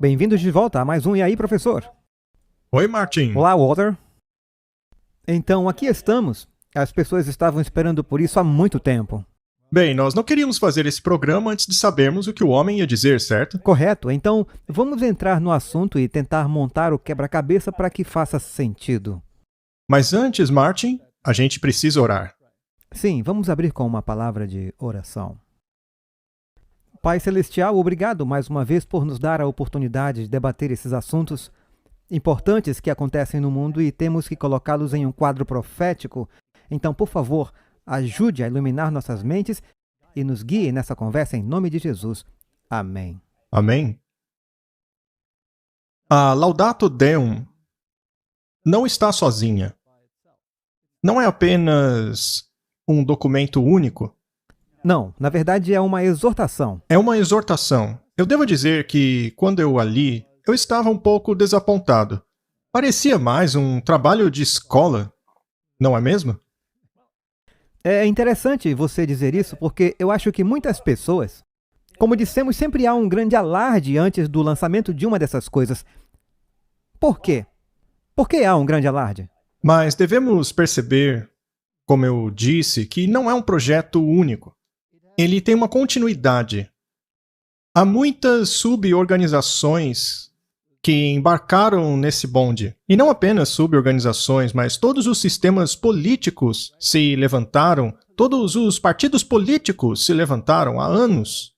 Bem-vindos de volta a mais um E aí, professor? Oi, Martin. Olá, Walter. Então, aqui estamos. As pessoas estavam esperando por isso há muito tempo. Bem, nós não queríamos fazer esse programa antes de sabermos o que o homem ia dizer, certo? Correto. Então, vamos entrar no assunto e tentar montar o quebra-cabeça para que faça sentido. Mas antes, Martin, a gente precisa orar. Sim, vamos abrir com uma palavra de oração. Pai Celestial, obrigado mais uma vez por nos dar a oportunidade de debater esses assuntos importantes que acontecem no mundo e temos que colocá-los em um quadro profético. Então, por favor, ajude a iluminar nossas mentes e nos guie nessa conversa em nome de Jesus. Amém. Amém? A Laudato Deum não está sozinha. Não é apenas um documento único. Não, na verdade é uma exortação. É uma exortação. Eu devo dizer que, quando eu a li, eu estava um pouco desapontado. Parecia mais um trabalho de escola, não é mesmo? É interessante você dizer isso porque eu acho que muitas pessoas, como dissemos, sempre há um grande alarde antes do lançamento de uma dessas coisas. Por quê? Por que há um grande alarde? Mas devemos perceber, como eu disse, que não é um projeto único. Ele tem uma continuidade. Há muitas suborganizações que embarcaram nesse bonde. E não apenas suborganizações, mas todos os sistemas políticos se levantaram, todos os partidos políticos se levantaram há anos.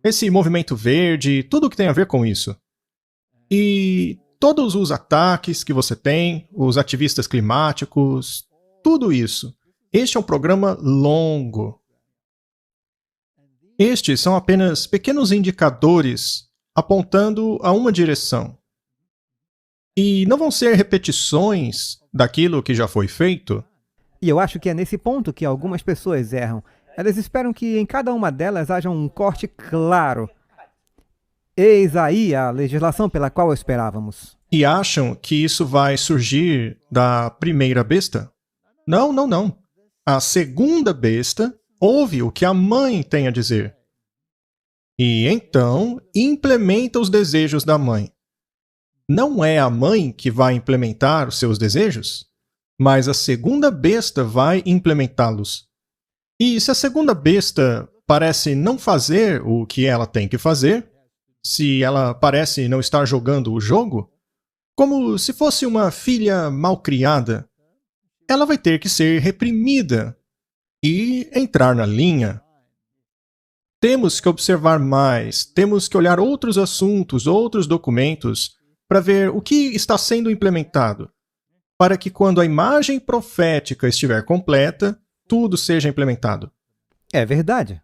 Esse movimento verde, tudo que tem a ver com isso. E todos os ataques que você tem, os ativistas climáticos, tudo isso. Este é um programa longo. Estes são apenas pequenos indicadores apontando a uma direção. E não vão ser repetições daquilo que já foi feito. E eu acho que é nesse ponto que algumas pessoas erram. Elas esperam que em cada uma delas haja um corte claro. Eis aí a legislação pela qual esperávamos. E acham que isso vai surgir da primeira besta? Não, não, não. A segunda besta ouve o que a mãe tem a dizer. E então implementa os desejos da mãe. Não é a mãe que vai implementar os seus desejos, mas a segunda besta vai implementá-los. E se a segunda besta parece não fazer o que ela tem que fazer, se ela parece não estar jogando o jogo, como se fosse uma filha malcriada, ela vai ter que ser reprimida e entrar na linha. Temos que observar mais, temos que olhar outros assuntos, outros documentos, para ver o que está sendo implementado, para que quando a imagem profética estiver completa, tudo seja implementado. É verdade.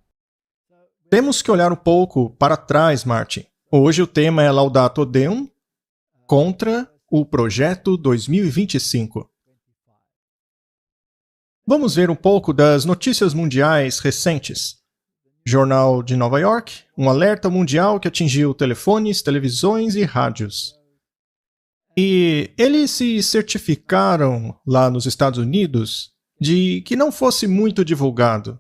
Temos que olhar um pouco para trás, Martin. Hoje o tema é Laudato Deum contra o Projeto 2025. Vamos ver um pouco das notícias mundiais recentes. Jornal de Nova York, um alerta mundial que atingiu telefones, televisões e rádios. E eles se certificaram lá nos Estados Unidos de que não fosse muito divulgado.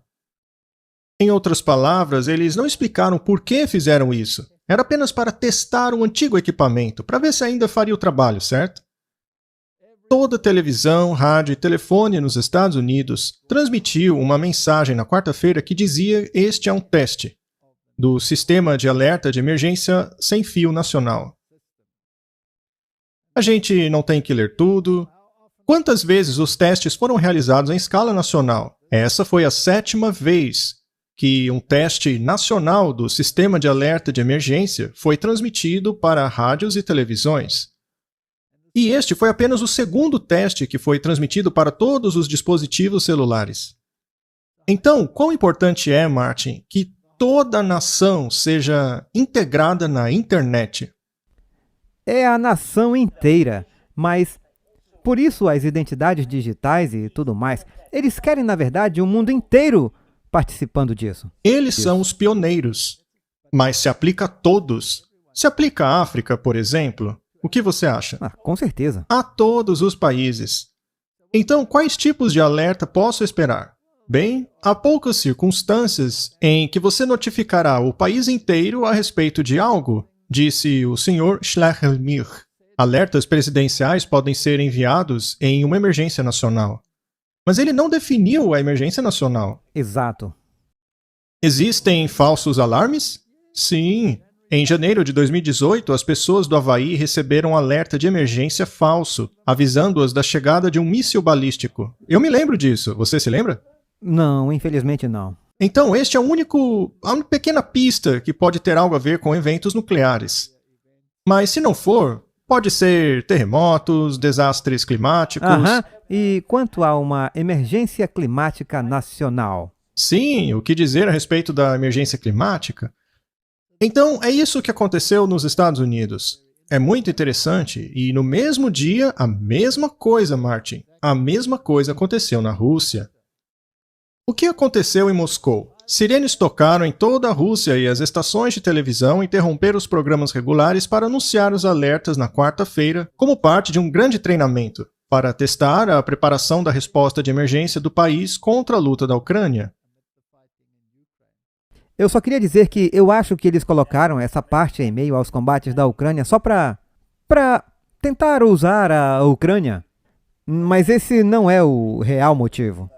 Em outras palavras, eles não explicaram por que fizeram isso. Era apenas para testar um antigo equipamento, para ver se ainda faria o trabalho, certo? Toda televisão, rádio e telefone nos Estados Unidos transmitiu uma mensagem na quarta-feira que dizia: este é um teste do Sistema de Alerta de Emergência Sem Fio Nacional. A gente não tem que ler tudo. Quantas vezes os testes foram realizados em escala nacional? Essa foi a 7ª vez que um teste nacional do Sistema de Alerta de Emergência foi transmitido para rádios e televisões. E este foi apenas o 2º teste que foi transmitido para todos os dispositivos celulares. Então, quão importante é, Martin, que toda a nação seja integrada na internet? É a nação inteira, mas por isso as identidades digitais e tudo mais, eles querem, na verdade, o mundo inteiro participando disso. Eles são os pioneiros, mas se aplica a todos. Se aplica à África, por exemplo. O que você acha? Com certeza. A todos os países. Então, quais tipos de alerta posso esperar? Bem, há poucas circunstâncias em que você notificará o país inteiro a respeito de algo disse o Sr. Schlegelmilch. Alertas presidenciais podem ser enviados em uma emergência nacional. Mas ele não definiu a emergência nacional. Exato. Existem falsos alarmes? Sim. Em janeiro de 2018, as pessoas do Havaí receberam um alerta de emergência falso, avisando-as da chegada de um míssil balístico. Eu me lembro disso. Você se lembra? Não, infelizmente não. Então, este é a única pequena pista que pode ter algo a ver com eventos nucleares. Mas se não for, pode ser terremotos, desastres climáticos. E quanto a uma emergência climática nacional? Sim, o que dizer a respeito da emergência climática? Então, é isso que aconteceu nos Estados Unidos. É muito interessante e no mesmo dia, a mesma coisa, Martin. A mesma coisa aconteceu na Rússia. O que aconteceu em Moscou? Sirenes tocaram em toda a Rússia e as estações de televisão interromperam os programas regulares para anunciar os alertas na quarta-feira como parte de um grande treinamento para testar a preparação da resposta de emergência do país contra a luta da Ucrânia. Eu só queria dizer que eu acho que eles colocaram essa parte em meio aos combates da Ucrânia só para tentar usar a Ucrânia. Mas esse não é o real motivo.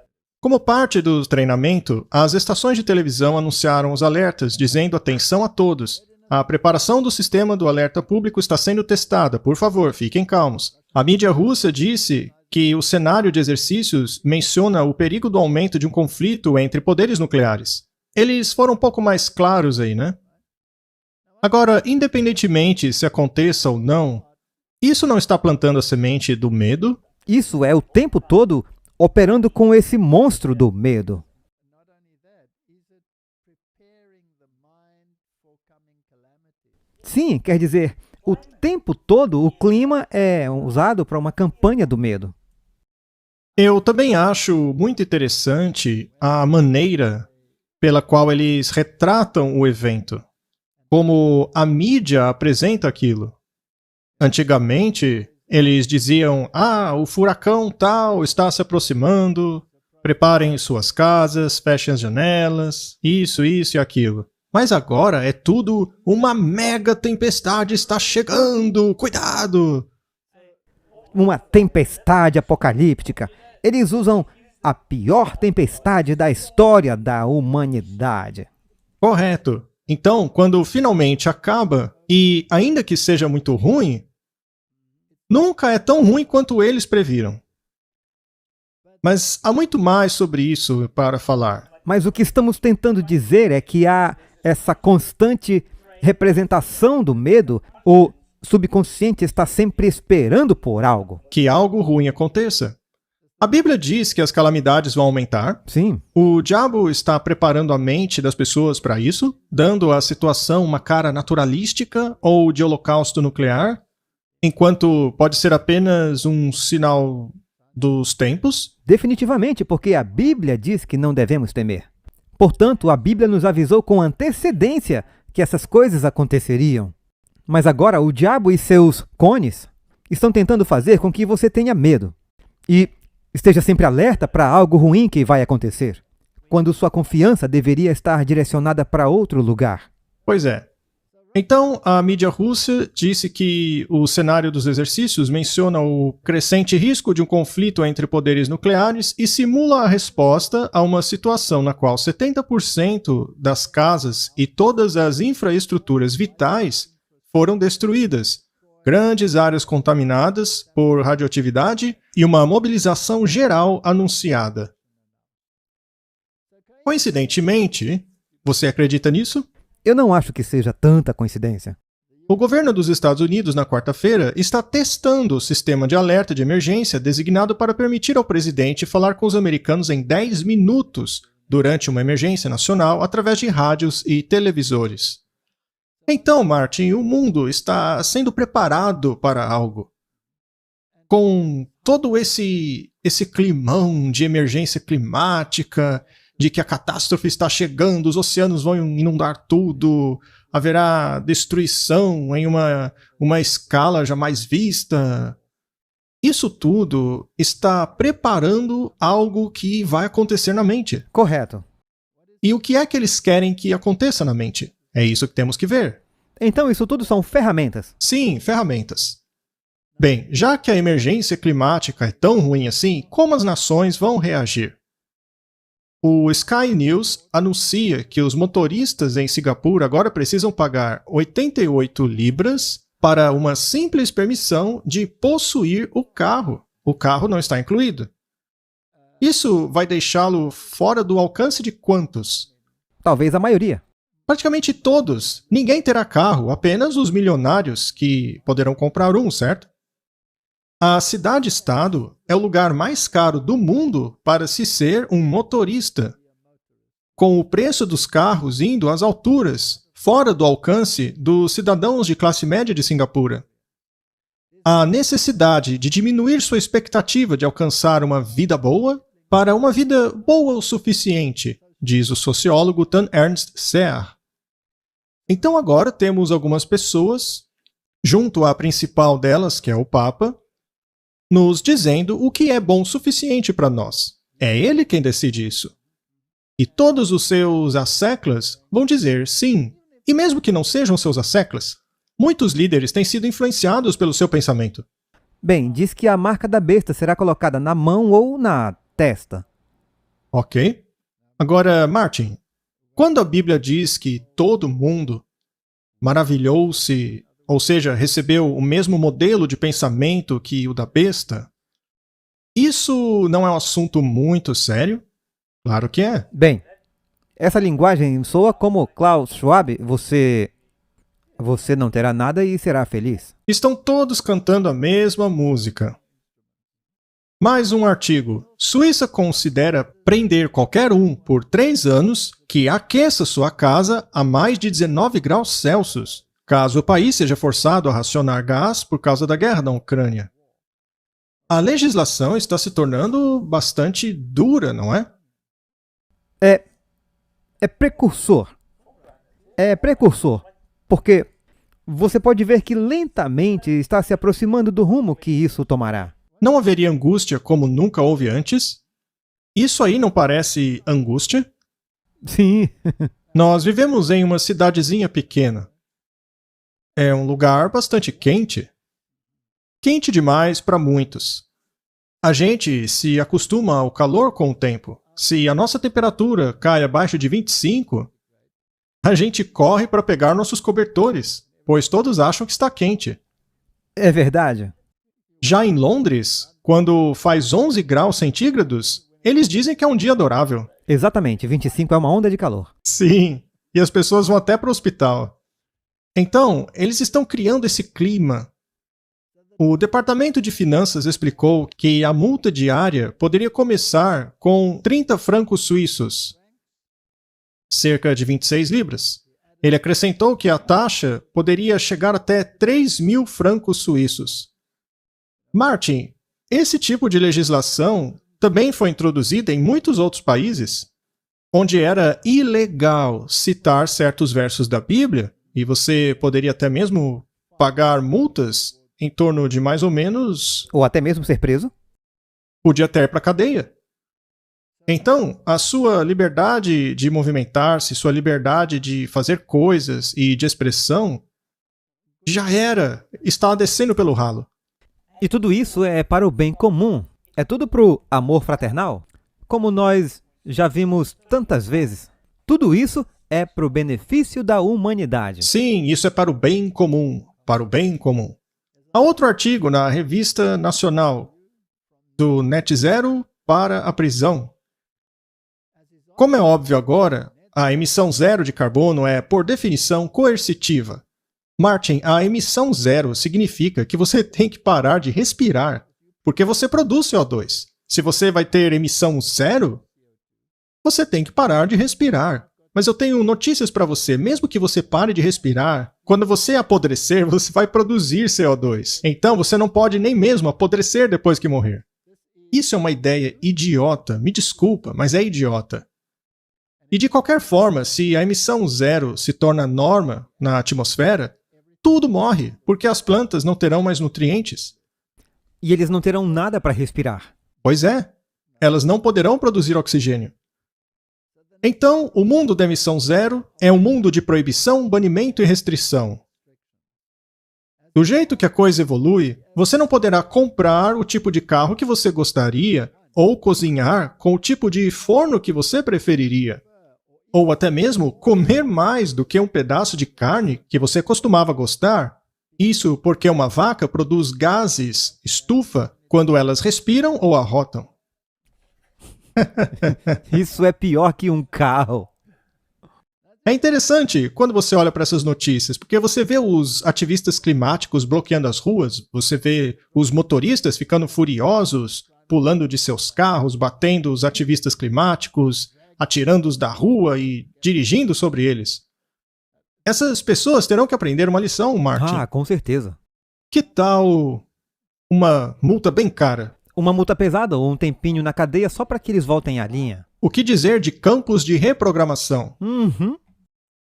Como parte do treinamento, as estações de televisão anunciaram os alertas, dizendo atenção a todos. A preparação do sistema do alerta público está sendo testada, por favor, fiquem calmos. A mídia russa disse que o cenário de exercícios menciona o perigo do aumento de um conflito entre poderes nucleares. Eles foram um pouco mais claros aí, né? Agora, independentemente se aconteça ou não, isso não está plantando a semente do medo? Isso é o tempo todo operando com esse monstro do medo. Sim, quer dizer, o tempo todo o clima é usado para uma campanha do medo. Eu também acho muito interessante a maneira pela qual eles retratam o evento, como a mídia apresenta aquilo. Antigamente, eles diziam, o furacão tal está se aproximando, preparem suas casas, fechem as janelas, isso e aquilo. Mas agora é tudo, uma mega tempestade está chegando, cuidado! Uma tempestade apocalíptica. Eles usam a pior tempestade da história da humanidade. Correto. Então, quando finalmente acaba, e ainda que seja muito ruim, nunca é tão ruim quanto eles previram. Mas há muito mais sobre isso para falar. Mas o que estamos tentando dizer é que há essa constante representação do medo. O subconsciente está sempre esperando por algo. Que algo ruim aconteça. A Bíblia diz que as calamidades vão aumentar. Sim. O diabo está preparando a mente das pessoas para isso, dando à situação uma cara naturalística ou de holocausto nuclear, enquanto pode ser apenas um sinal dos tempos. Definitivamente, porque a Bíblia diz que não devemos temer. Portanto, a Bíblia nos avisou com antecedência que essas coisas aconteceriam. Mas agora o diabo e seus cones estão tentando fazer com que você tenha medo. E esteja sempre alerta para algo ruim que vai acontecer, quando sua confiança deveria estar direcionada para outro lugar. Pois é. Então, a mídia russa disse que o cenário dos exercícios menciona o crescente risco de um conflito entre poderes nucleares e simula a resposta a uma situação na qual 70% das casas e todas as infraestruturas vitais foram destruídas, grandes áreas contaminadas por radioatividade e uma mobilização geral anunciada. Coincidentemente, você acredita nisso? Eu não acho que seja tanta coincidência. O governo dos Estados Unidos, na quarta-feira, está testando o sistema de alerta de emergência designado para permitir ao presidente falar com os americanos em 10 minutos durante uma emergência nacional através de rádios e televisores. Então, Martin, o mundo está sendo preparado para algo. Com todo esse climão de emergência climática, de que a catástrofe está chegando, os oceanos vão inundar tudo, haverá destruição em uma escala jamais vista. Isso tudo está preparando algo que vai acontecer na mente. Correto. E o que é que eles querem que aconteça na mente? É isso que temos que ver. Então isso tudo são ferramentas. Sim, ferramentas. Bem, já que a emergência climática é tão ruim assim, como as nações vão reagir? O Sky News anuncia que os motoristas em Singapura agora precisam pagar 88 libras para uma simples permissão de possuir o carro. O carro não está incluído. Isso vai deixá-lo fora do alcance de quantos? Talvez a maioria. Praticamente todos. Ninguém terá carro, apenas os milionários que poderão comprar um, certo? A cidade-estado é o lugar mais caro do mundo para se ser um motorista, com o preço dos carros indo às alturas, fora do alcance dos cidadãos de classe média de Singapura. A necessidade de diminuir sua expectativa de alcançar uma vida boa para uma vida boa o suficiente, diz o sociólogo Tan Ernst Sear. Então agora temos algumas pessoas, junto à principal delas, que é o Papa, nos dizendo o que é bom o suficiente para nós. É ele quem decide isso. E todos os seus asseclas vão dizer sim. E mesmo que não sejam seus asseclas, muitos líderes têm sido influenciados pelo seu pensamento. Bem, diz que a marca da besta será colocada na mão ou na testa. Ok. Agora, Martin, quando a Bíblia diz que todo mundo maravilhou-se, ou seja, recebeu o mesmo modelo de pensamento que o da besta, isso não é um assunto muito sério? Claro que é. Bem, essa linguagem soa como Klaus Schwab, você não terá nada e será feliz. Estão todos cantando a mesma música. Mais um artigo. Suíça considera prender qualquer um por 3 anos que aqueça sua casa a mais de 19 graus Celsius, caso o país seja forçado a racionar gás por causa da guerra na Ucrânia. A legislação está se tornando bastante dura, não é? É precursor. É precursor, porque você pode ver que lentamente está se aproximando do rumo que isso tomará. Não haveria angústia como nunca houve antes? Isso aí não parece angústia? Sim. Nós vivemos em uma cidadezinha pequena. É um lugar bastante quente. Quente demais para muitos. A gente se acostuma ao calor com o tempo. Se a nossa temperatura cai abaixo de 25, a gente corre para pegar nossos cobertores, pois todos acham que está quente. É verdade. Já em Londres, quando faz 11 graus centígrados, eles dizem que é um dia adorável. Exatamente, 25 é uma onda de calor. Sim, e as pessoas vão até para o hospital. Então, eles estão criando esse clima. O Departamento de Finanças explicou que a multa diária poderia começar com 30 francos suíços, cerca de 26 libras. Ele acrescentou que a taxa poderia chegar até 3.000 francos suíços. Martin, esse tipo de legislação também foi introduzida em muitos outros países, onde era ilegal citar certos versos da Bíblia, e você poderia até mesmo pagar multas em torno de mais ou menos... Ou até mesmo ser preso. Podia até ir para a cadeia. Então, a sua liberdade de movimentar-se, sua liberdade de fazer coisas e de expressão está descendo pelo ralo. E tudo isso é para o bem comum. É tudo para o amor fraternal. Como nós já vimos tantas vezes. Tudo isso é para o benefício da humanidade. Sim, isso é para o bem comum. Para o bem comum. Há outro artigo na Revista Nacional, do Net Zero para a prisão. Como é óbvio agora, a emissão zero de carbono é, por definição, coercitiva. Martin, a emissão zero significa que você tem que parar de respirar, porque você produz CO2. Se você vai ter emissão zero, você tem que parar de respirar. Mas eu tenho notícias para você, mesmo que você pare de respirar, quando você apodrecer, você vai produzir CO2. Então você não pode nem mesmo apodrecer depois que morrer. Isso é uma ideia idiota, me desculpa, mas é idiota. E de qualquer forma, se a emissão zero se torna norma na atmosfera, tudo morre, porque as plantas não terão mais nutrientes. E eles não terão nada para respirar. Pois é, elas não poderão produzir oxigênio. Então, o mundo da emissão zero é um mundo de proibição, banimento e restrição. Do jeito que a coisa evolui, você não poderá comprar o tipo de carro que você gostaria ou cozinhar com o tipo de forno que você preferiria. Ou até mesmo comer mais do que um pedaço de carne que você costumava gostar. Isso porque uma vaca produz gases, estufa, quando elas respiram ou arrotam. Isso é pior que um carro. É interessante quando você olha para essas notícias, porque você vê os ativistas climáticos bloqueando as ruas, você vê os motoristas ficando furiosos, pulando de seus carros, batendo os ativistas climáticos, atirando-os da rua e dirigindo sobre eles. Essas pessoas terão que aprender uma lição, Martin. Ah, com certeza. Que tal uma multa bem cara? Uma multa pesada ou um tempinho na cadeia só para que eles voltem à linha. O que dizer de campos de reprogramação? Uhum.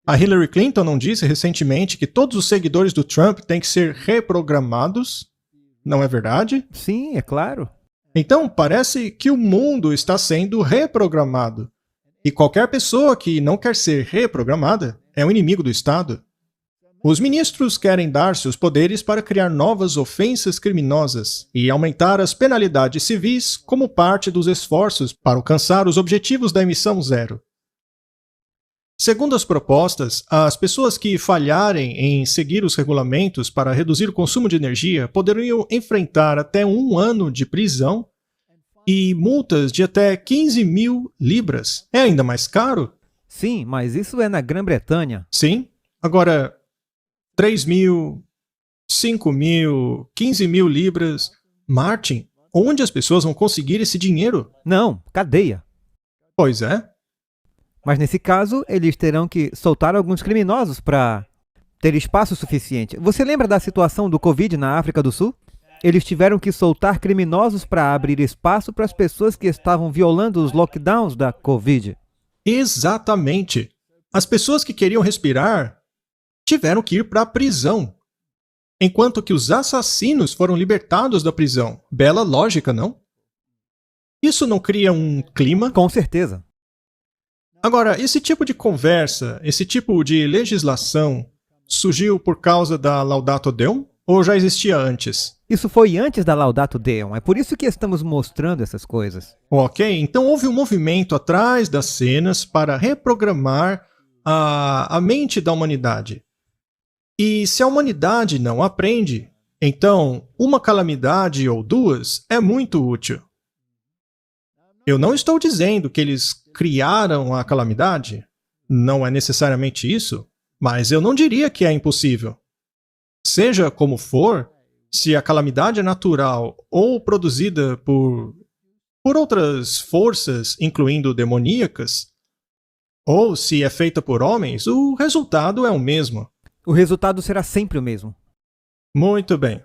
A Hillary Clinton não disse recentemente que todos os seguidores do Trump têm que ser reprogramados? Não é verdade? Sim, é claro. Então, parece que o mundo está sendo reprogramado. E qualquer pessoa que não quer ser reprogramada é um inimigo do Estado. Os ministros querem dar seus poderes para criar novas ofensas criminosas e aumentar as penalidades civis como parte dos esforços para alcançar os objetivos da emissão zero. Segundo as propostas, as pessoas que falharem em seguir os regulamentos para reduzir o consumo de energia poderiam enfrentar até 1 ano de prisão e multas de até 15 mil libras. É ainda mais caro? Sim, mas isso é na Grã-Bretanha. Sim. Agora, 3 mil, 5 mil, 15 mil libras. Martin, onde as pessoas vão conseguir esse dinheiro? Não, cadeia. Pois é. Mas nesse caso, eles terão que soltar alguns criminosos para ter espaço suficiente. Você lembra da situação do Covid na África do Sul? Eles tiveram que soltar criminosos para abrir espaço para as pessoas que estavam violando os lockdowns da Covid. Exatamente. As pessoas que queriam respirar tiveram que ir para a prisão, enquanto que os assassinos foram libertados da prisão. Bela lógica, não? Isso não cria um clima? Com certeza. Agora, esse tipo de conversa, esse tipo de legislação surgiu por causa da Laudato Deum ou já existia antes? Isso foi antes da Laudato Deum, é por isso que estamos mostrando essas coisas. Ok, então houve um movimento atrás das cenas para reprogramar a mente da humanidade. E se a humanidade não aprende, então uma calamidade ou duas é muito útil. Eu não estou dizendo que eles criaram a calamidade, não é necessariamente isso, mas eu não diria que é impossível. Seja como for, se a calamidade é natural ou produzida por outras forças, incluindo demoníacas, ou se é feita por homens, o resultado é o mesmo. O resultado será sempre o mesmo. Muito bem.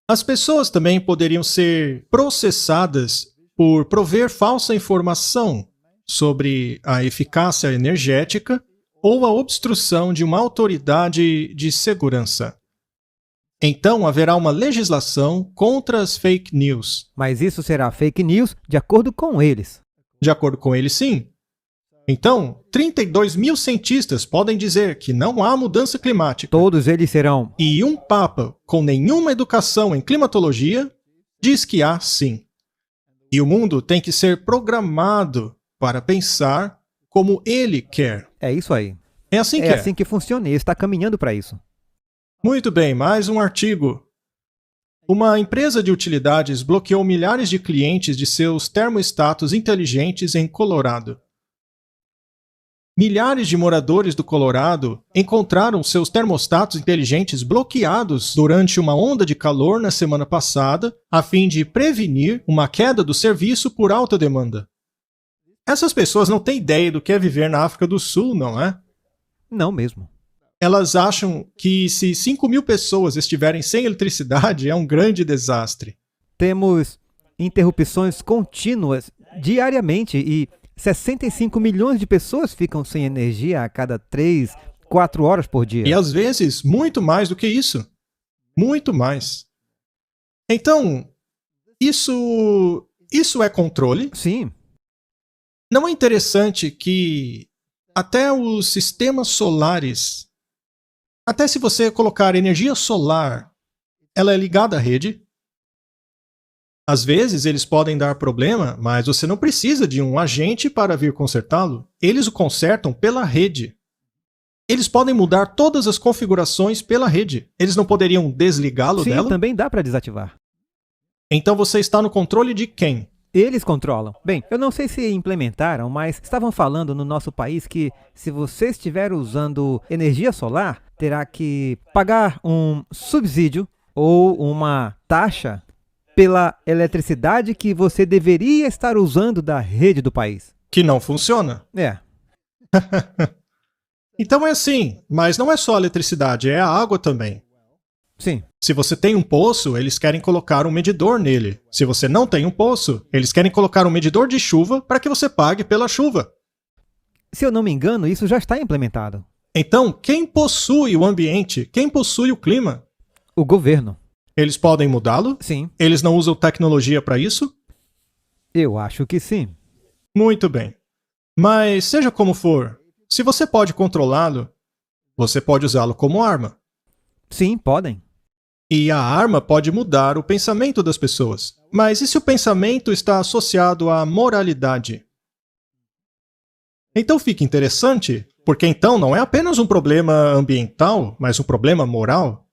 As pessoas também poderiam ser processadas por prover falsa informação sobre a eficácia energética ou a obstrução de uma autoridade de segurança. Então haverá uma legislação contra as fake news. Mas isso será fake news de acordo com eles. De acordo com eles, sim. Então, 32 mil cientistas podem dizer que não há mudança climática. Todos eles serão. E um papa com nenhuma educação em climatologia diz que há sim. E o mundo tem que ser programado para pensar como ele quer. É isso aí. É assim que É assim que funciona e está caminhando para isso. Muito bem, mais um artigo. Uma empresa de utilidades bloqueou milhares de clientes de seus termostatos inteligentes em Colorado. Milhares de moradores do Colorado encontraram seus termostatos inteligentes bloqueados durante uma onda de calor na semana passada, a fim de prevenir uma queda do serviço por alta demanda. Essas pessoas não têm ideia do que é viver na África do Sul, não é? Não mesmo. Elas acham que se 5 mil pessoas estiverem sem eletricidade, é um grande desastre. Temos interrupções contínuas diariamente e 65 milhões de pessoas ficam sem energia a cada 3, 4 horas por dia. E às vezes, muito mais do que isso. Muito mais. Então, isso é controle? Sim. Não é interessante que até os sistemas solares, até se você colocar energia solar ela é ligada à rede. Às vezes eles podem dar problema, mas você não precisa de um agente para vir consertá-lo. Eles o consertam pela rede. Eles podem mudar todas as configurações pela rede. Eles não poderiam desligá-lo Sim, dela? também dá para desativar. Então você está no controle de quem? Eles controlam. Bem, eu não sei se implementaram, mas estavam falando no nosso país que se você estiver usando energia solar, terá que pagar um subsídio ou uma taxa pela eletricidade que você deveria estar usando da rede do país. Que não funciona. É, Então é assim, mas não é só a eletricidade, é a água também. sim. Se você tem um poço, eles querem colocar um medidor nele. Se você não tem um poço, eles querem colocar um medidor de chuva para que você pague pela chuva. Se eu não me engano, isso já está implementado. Então, quem possui o ambiente? Quem possui o clima? O governo. Eles podem mudá-lo? Sim, Eles não usam tecnologia para isso? eu acho que sim. Muito bem. Mas, seja como for, se você pode controlá-lo, você pode usá-lo como arma. Sim, podem. E a arma pode mudar o pensamento das pessoas. Mas e se o pensamento está associado à moralidade? Então fica interessante, porque então não é apenas um problema ambiental, mas um problema moral.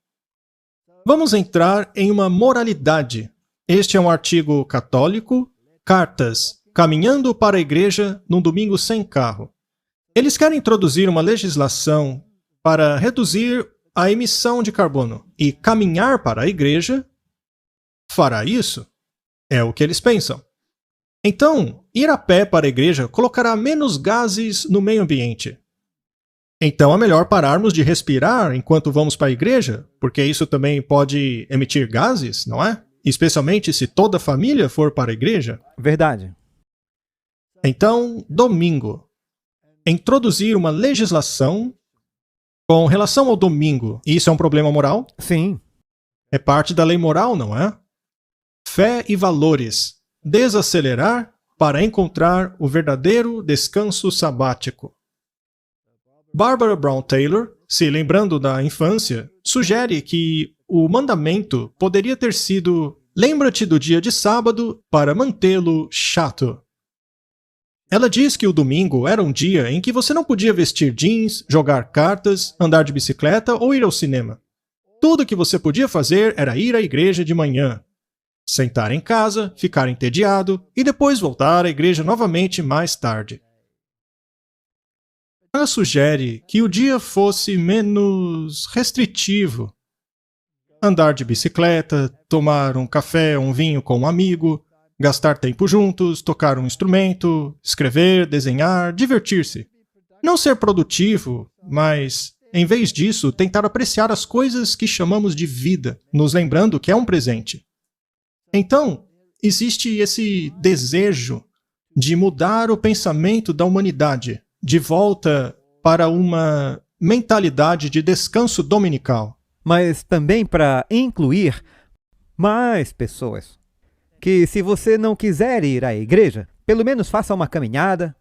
Vamos entrar em uma moralidade. Este é um artigo católico, Cartas, Caminhando para a Igreja num Domingo Sem Carro. Eles querem introduzir uma legislação para reduzir a emissão de carbono e caminhar para a igreja fará isso. É o que eles pensam. Então, ir a pé para a igreja colocará menos gases no meio ambiente. Então é melhor pararmos de respirar enquanto vamos para a igreja, porque isso também pode emitir gases, não é? Especialmente se toda a família for para a igreja. Verdade. Então, domingo. Introduzir uma legislação com relação ao domingo. Isso é um problema moral? Sim. É parte da lei moral, não é? Fé e valores. Desacelerar para encontrar o verdadeiro descanso sabático. Barbara Brown Taylor, se lembrando da infância, sugere que o mandamento poderia ter sido: lembra-te do dia de sábado para mantê-lo chato. Ela diz que o domingo era um dia em que você não podia vestir jeans, jogar cartas, andar de bicicleta ou ir ao cinema. Tudo que você podia fazer era ir à igreja de manhã, sentar em casa, ficar entediado e depois voltar à igreja novamente mais tarde. Ela sugere que o dia fosse menos restritivo. Andar de bicicleta, tomar um café ou um vinho com um amigo, gastar tempo juntos, tocar um instrumento, escrever, desenhar, divertir-se. Não ser produtivo, mas, em vez disso, tentar apreciar as coisas que chamamos de vida, nos lembrando que é um presente. Então, existe esse desejo de mudar o pensamento da humanidade, de volta para uma mentalidade de descanso dominical. Mas também para incluir mais pessoas. Que se você não quiser ir à igreja, pelo menos faça uma caminhada,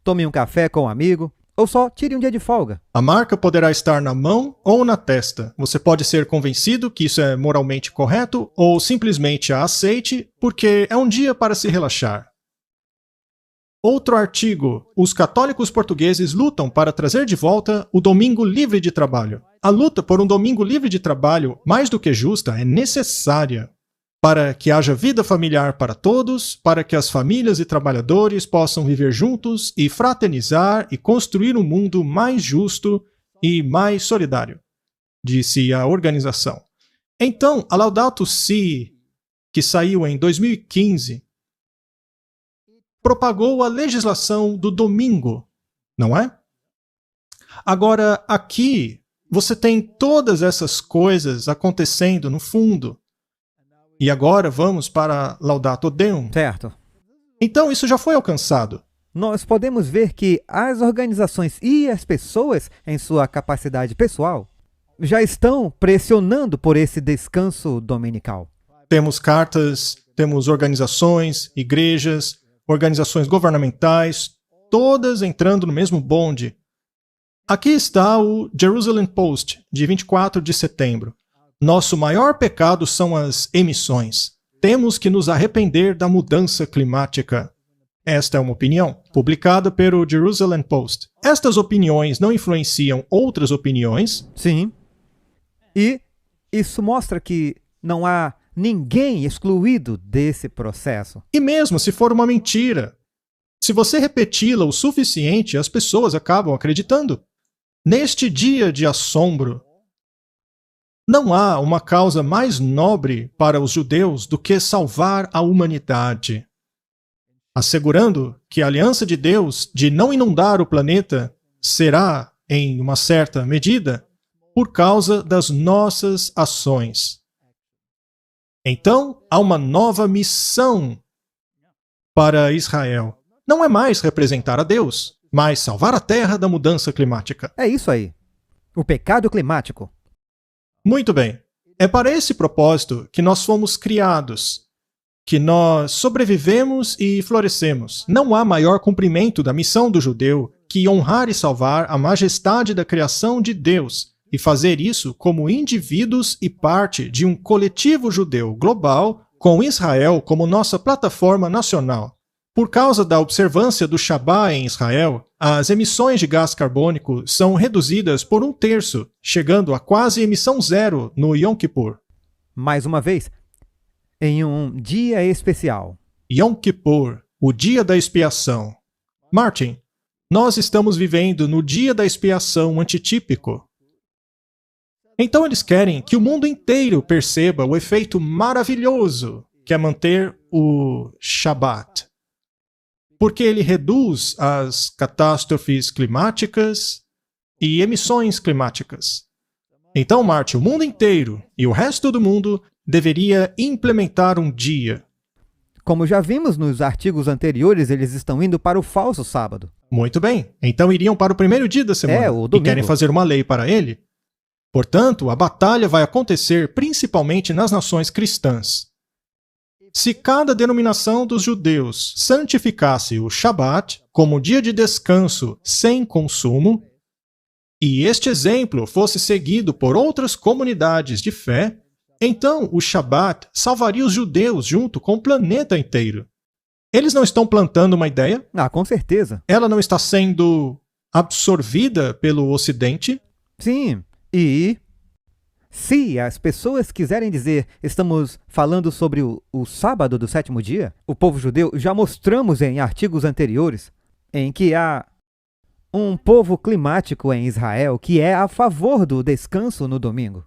tome um café com um amigo, ou só tire um dia de folga. A marca poderá estar na mão ou na testa. Você pode ser convencido que isso é moralmente correto ou simplesmente a aceite porque é um dia para se relaxar. Outro artigo. Os católicos portugueses lutam para trazer de volta o domingo livre de trabalho. A luta por um domingo livre de trabalho, mais do que justa, é necessária para que haja vida familiar para todos, para que as famílias e trabalhadores possam viver juntos e fraternizar e construir um mundo mais justo e mais solidário, disse a organização. Então, a Laudato Si, que saiu em 2015, propagou a legislação do domingo, não é? Agora, aqui, você tem todas essas coisas acontecendo no fundo. E agora vamos para Laudato Deum. Certo. Então isso já foi alcançado. Nós podemos ver que as organizações e as pessoas, em sua capacidade pessoal, já estão pressionando por esse descanso dominical. Temos cartas, temos organizações, igrejas, organizações governamentais, todas entrando no mesmo bonde. Aqui está o Jerusalem Post, de 24 de setembro. Nosso maior pecado são as emissões. Temos que nos arrepender da mudança climática. Esta é uma opinião, publicada pelo Jerusalem Post. Estas opiniões não influenciam outras opiniões? Sim. E isso mostra que não há ninguém excluído desse processo. E mesmo se for uma mentira, se você repeti-la o suficiente, as pessoas acabam acreditando. Neste dia de assombro, não há uma causa mais nobre para os judeus do que salvar a humanidade, assegurando que a aliança de Deus de não inundar o planeta será, em uma certa medida, por causa das nossas ações. Então, há uma nova missão para Israel. Não é mais representar a Deus, mas salvar a Terra da mudança climática. É isso aí. O pecado climático. Muito bem. É para esse propósito que nós fomos criados, que nós sobrevivemos e florescemos. Não há maior cumprimento da missão do judeu que honrar e salvar a majestade da criação de Deus e fazer isso como indivíduos e parte de um coletivo judeu global com Israel como nossa plataforma nacional. Por causa da observância do Shabá em Israel, as emissões de gás carbônico são reduzidas por 1/3, chegando a quase emissão zero no Yom Kippur. Mais uma vez, em um dia especial. Yom Kippur, o dia da expiação. Martin, nós estamos vivendo no dia da expiação antitípico. Então eles querem que o mundo inteiro perceba o efeito maravilhoso que é manter o Shabat, porque ele reduz as catástrofes climáticas e emissões climáticas. Então, Martin, o mundo inteiro e o resto do mundo deveria implementar um dia. Como já vimos nos artigos anteriores, eles estão indo para o falso sábado. Muito bem. Então iriam para o primeiro dia da semana o e domingo. querem fazer uma lei para ele? Portanto, a batalha vai acontecer principalmente nas nações cristãs. Se cada denominação dos judeus santificasse o Shabat como dia de descanso sem consumo, e este exemplo fosse seguido por outras comunidades de fé, então o Shabat salvaria os judeus junto com o planeta inteiro. Eles não estão plantando uma ideia? Ah, com certeza. Ela não está sendo absorvida pelo Ocidente? Sim. E se as pessoas quiserem dizer estamos falando sobre o sábado do sétimo dia, o povo judeu, já mostramos em artigos anteriores em que há um povo climático em Israel que é a favor do descanso no domingo.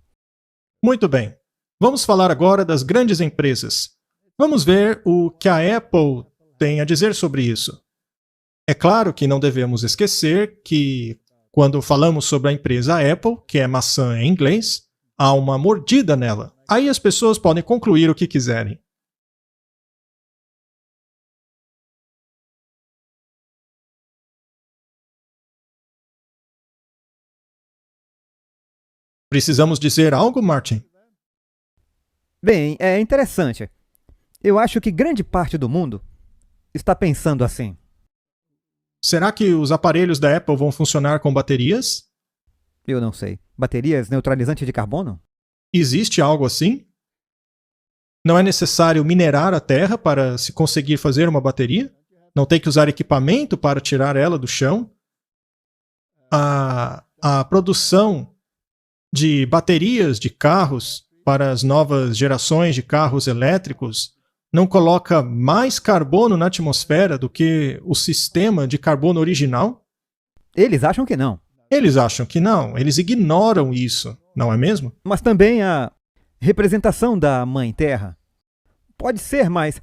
Muito bem. Vamos falar agora das grandes empresas. Vamos ver o que a Apple tem a dizer sobre isso. É claro que não devemos esquecer que, quando falamos sobre a empresa Apple, que é maçã em inglês, há uma mordida nela. Aí as pessoas podem concluir o que quiserem. Precisamos dizer algo, Martin? Bem, é interessante. Eu acho que grande parte do mundo está pensando assim. Será que os aparelhos da Apple vão funcionar com baterias? Eu não sei. Baterias neutralizantes de carbono? Existe algo assim? Não é necessário minerar a terra para se conseguir fazer uma bateria? Não tem que usar equipamento para tirar ela do chão? A produção de baterias de carros para as novas gerações de carros elétricos não coloca mais carbono na atmosfera do que o sistema de carbono original? Eles acham que não. Eles acham que não, eles ignoram isso, não é mesmo? Mas também a representação da Mãe Terra. Pode ser, mas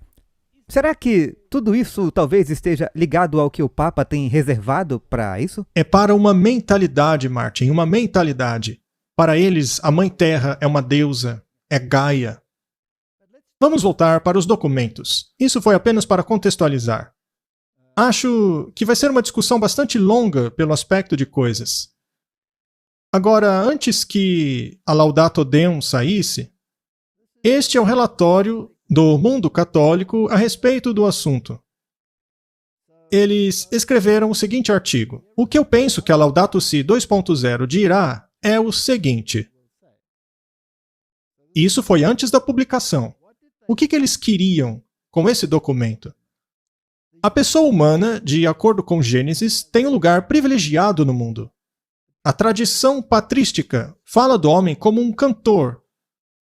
será que tudo isso talvez esteja ligado ao que o Papa tem reservado para isso? É para uma mentalidade, Martin, uma mentalidade. Para eles, a Mãe Terra é uma deusa, é Gaia. Vamos voltar para os documentos. Isso foi apenas para contextualizar. Acho que vai ser uma discussão bastante longa pelo aspecto de coisas. Agora, antes que a Laudato Deum saísse, este é o relatório do mundo católico a respeito do assunto. Eles escreveram o seguinte artigo. O que eu penso que a Laudato Si 2.0 dirá é o seguinte. Isso foi antes da publicação. O que eles queriam com esse documento? A pessoa humana, de acordo com Gênesis, tem um lugar privilegiado no mundo. A tradição patrística fala do homem como um cantor,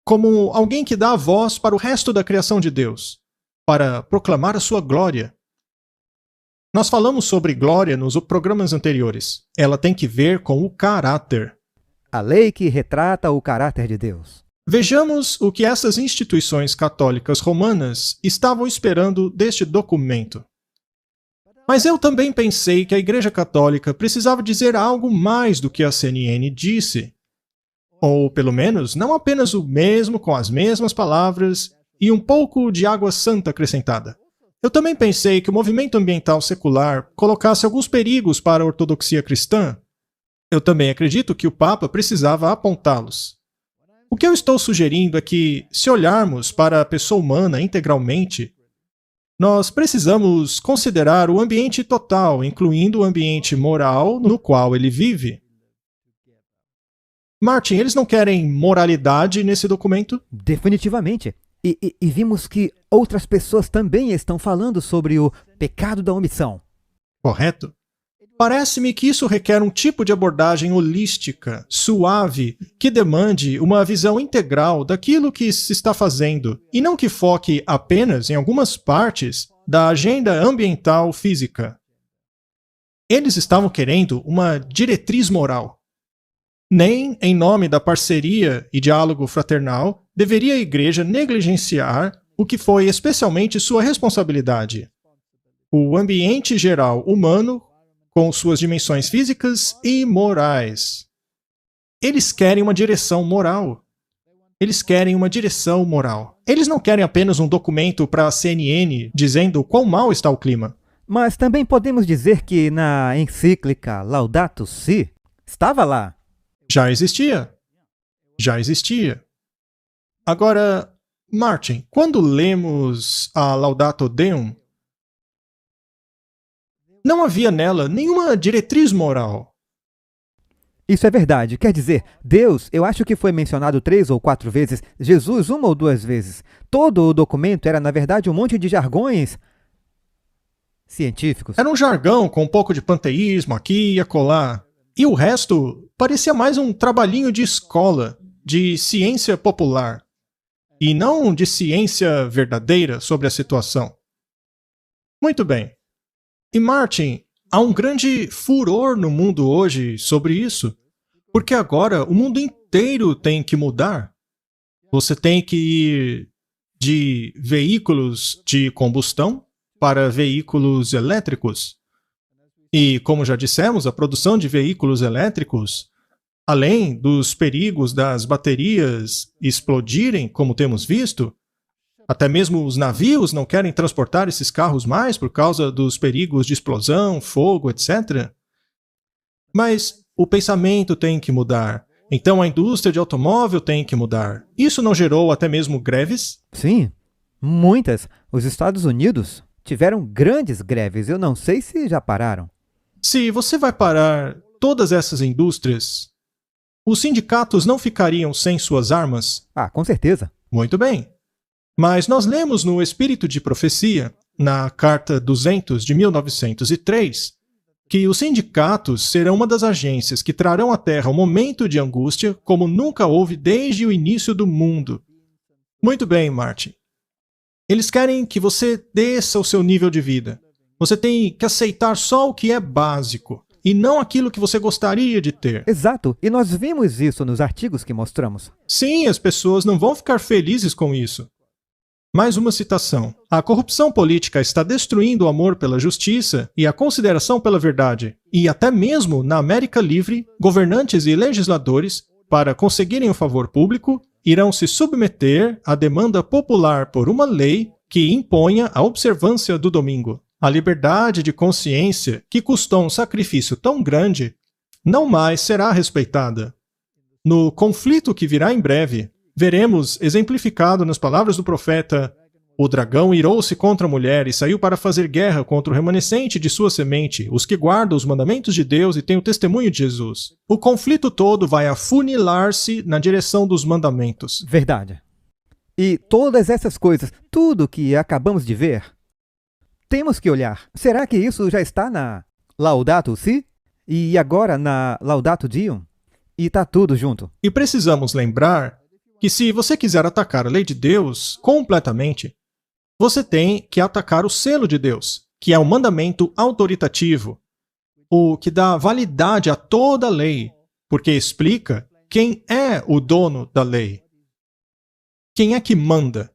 como alguém que dá a voz para o resto da criação de Deus, para proclamar a sua glória. Nós falamos sobre glória nos programas anteriores. Ela tem que ver com o caráter. A lei que retrata o caráter de Deus. Vejamos o que essas instituições católicas romanas estavam esperando deste documento. Mas eu também pensei que a Igreja Católica precisava dizer algo mais do que a CNN disse. Ou, pelo menos, não apenas o mesmo com as mesmas palavras e um pouco de água santa acrescentada. Eu também pensei que o movimento ambiental secular colocasse alguns perigos para a ortodoxia cristã. Eu também acredito que o Papa precisava apontá-los. O que eu estou sugerindo é que, se olharmos para a pessoa humana integralmente, nós precisamos considerar o ambiente total, incluindo o ambiente moral no qual ele vive. Martin, eles não querem moralidade nesse documento? Definitivamente. E vimos que outras pessoas também estão falando sobre o pecado da omissão. Correto? Parece-me que isso requer um tipo de abordagem holística, suave, que demande uma visão integral daquilo que se está fazendo, e não que foque apenas em algumas partes da agenda ambiental física. Eles estavam querendo uma diretriz moral. Nem, em nome da parceria e diálogo fraternal, deveria a Igreja negligenciar o que foi especialmente sua responsabilidade: o ambiente geral humano, com suas dimensões físicas e morais. Eles querem uma direção moral. Eles querem uma direção moral. Eles não querem apenas um documento para a CNN dizendo quão mal está o clima. Mas também podemos dizer que na encíclica Laudato Si, estava lá. Já existia. Já existia. Agora, Martin, quando lemos a Laudato Deum, não havia nela nenhuma diretriz moral. Isso é verdade. Quer dizer, Deus, eu acho que foi mencionado 3 ou 4 vezes, Jesus 1 ou 2 vezes. Todo o documento era, na verdade, um monte de jargões científicos. Era um jargão com um pouco de panteísmo aqui e acolá. E o resto parecia mais um trabalhinho de escola, de ciência popular, e não de ciência verdadeira sobre a situação. Muito bem. E Martin, há um grande furor no mundo hoje sobre isso, porque agora o mundo inteiro tem que mudar. Você tem que ir de veículos de combustão para veículos elétricos. E, como já dissemos, a produção de veículos elétricos, além dos perigos das baterias explodirem, como temos visto, até mesmo os navios não querem transportar esses carros mais por causa dos perigos de explosão, fogo, etc. Mas o pensamento tem que mudar. Então a indústria de automóvel tem que mudar. Isso não gerou até mesmo greves? Sim, muitas. Os Estados Unidos tiveram grandes greves. Eu não sei se já pararam. Se você vai parar todas essas indústrias, os sindicatos não ficariam sem suas armas? Ah, com certeza. Muito bem. Mas nós lemos no Espírito de Profecia, na Carta 200 de 1903, que os sindicatos serão uma das agências que trarão à Terra um momento de angústia como nunca houve desde o início do mundo. Muito bem, Martin. Eles querem que você desça o seu nível de vida. Você tem que aceitar só o que é básico, e não aquilo que você gostaria de ter. Exato, e nós vimos isso nos artigos que mostramos. Sim, as pessoas não vão ficar felizes com isso. Mais uma citação. A corrupção política está destruindo o amor pela justiça e a consideração pela verdade. E até mesmo na América Livre, governantes e legisladores, para conseguirem o favor público, irão se submeter à demanda popular por uma lei que imponha a observância do domingo. A liberdade de consciência, que custou um sacrifício tão grande, não mais será respeitada. No conflito que virá em breve, veremos exemplificado nas palavras do profeta O dragão irou-se contra a mulher e saiu para fazer guerra contra o remanescente de sua semente, os que guardam os mandamentos de Deus e têm o testemunho de Jesus. O conflito todo vai afunilar-se na direção dos mandamentos. Verdade. E todas essas coisas, tudo que acabamos de ver, temos que olhar. Será que isso já está na Laudato Si? E agora na Laudato Deum? E está tudo junto. E precisamos lembrar que se você quiser atacar a lei de Deus completamente, você tem que atacar o selo de Deus, que é o mandamento autoritativo, o que dá validade a toda a lei, porque explica quem é o dono da lei. Quem é que manda?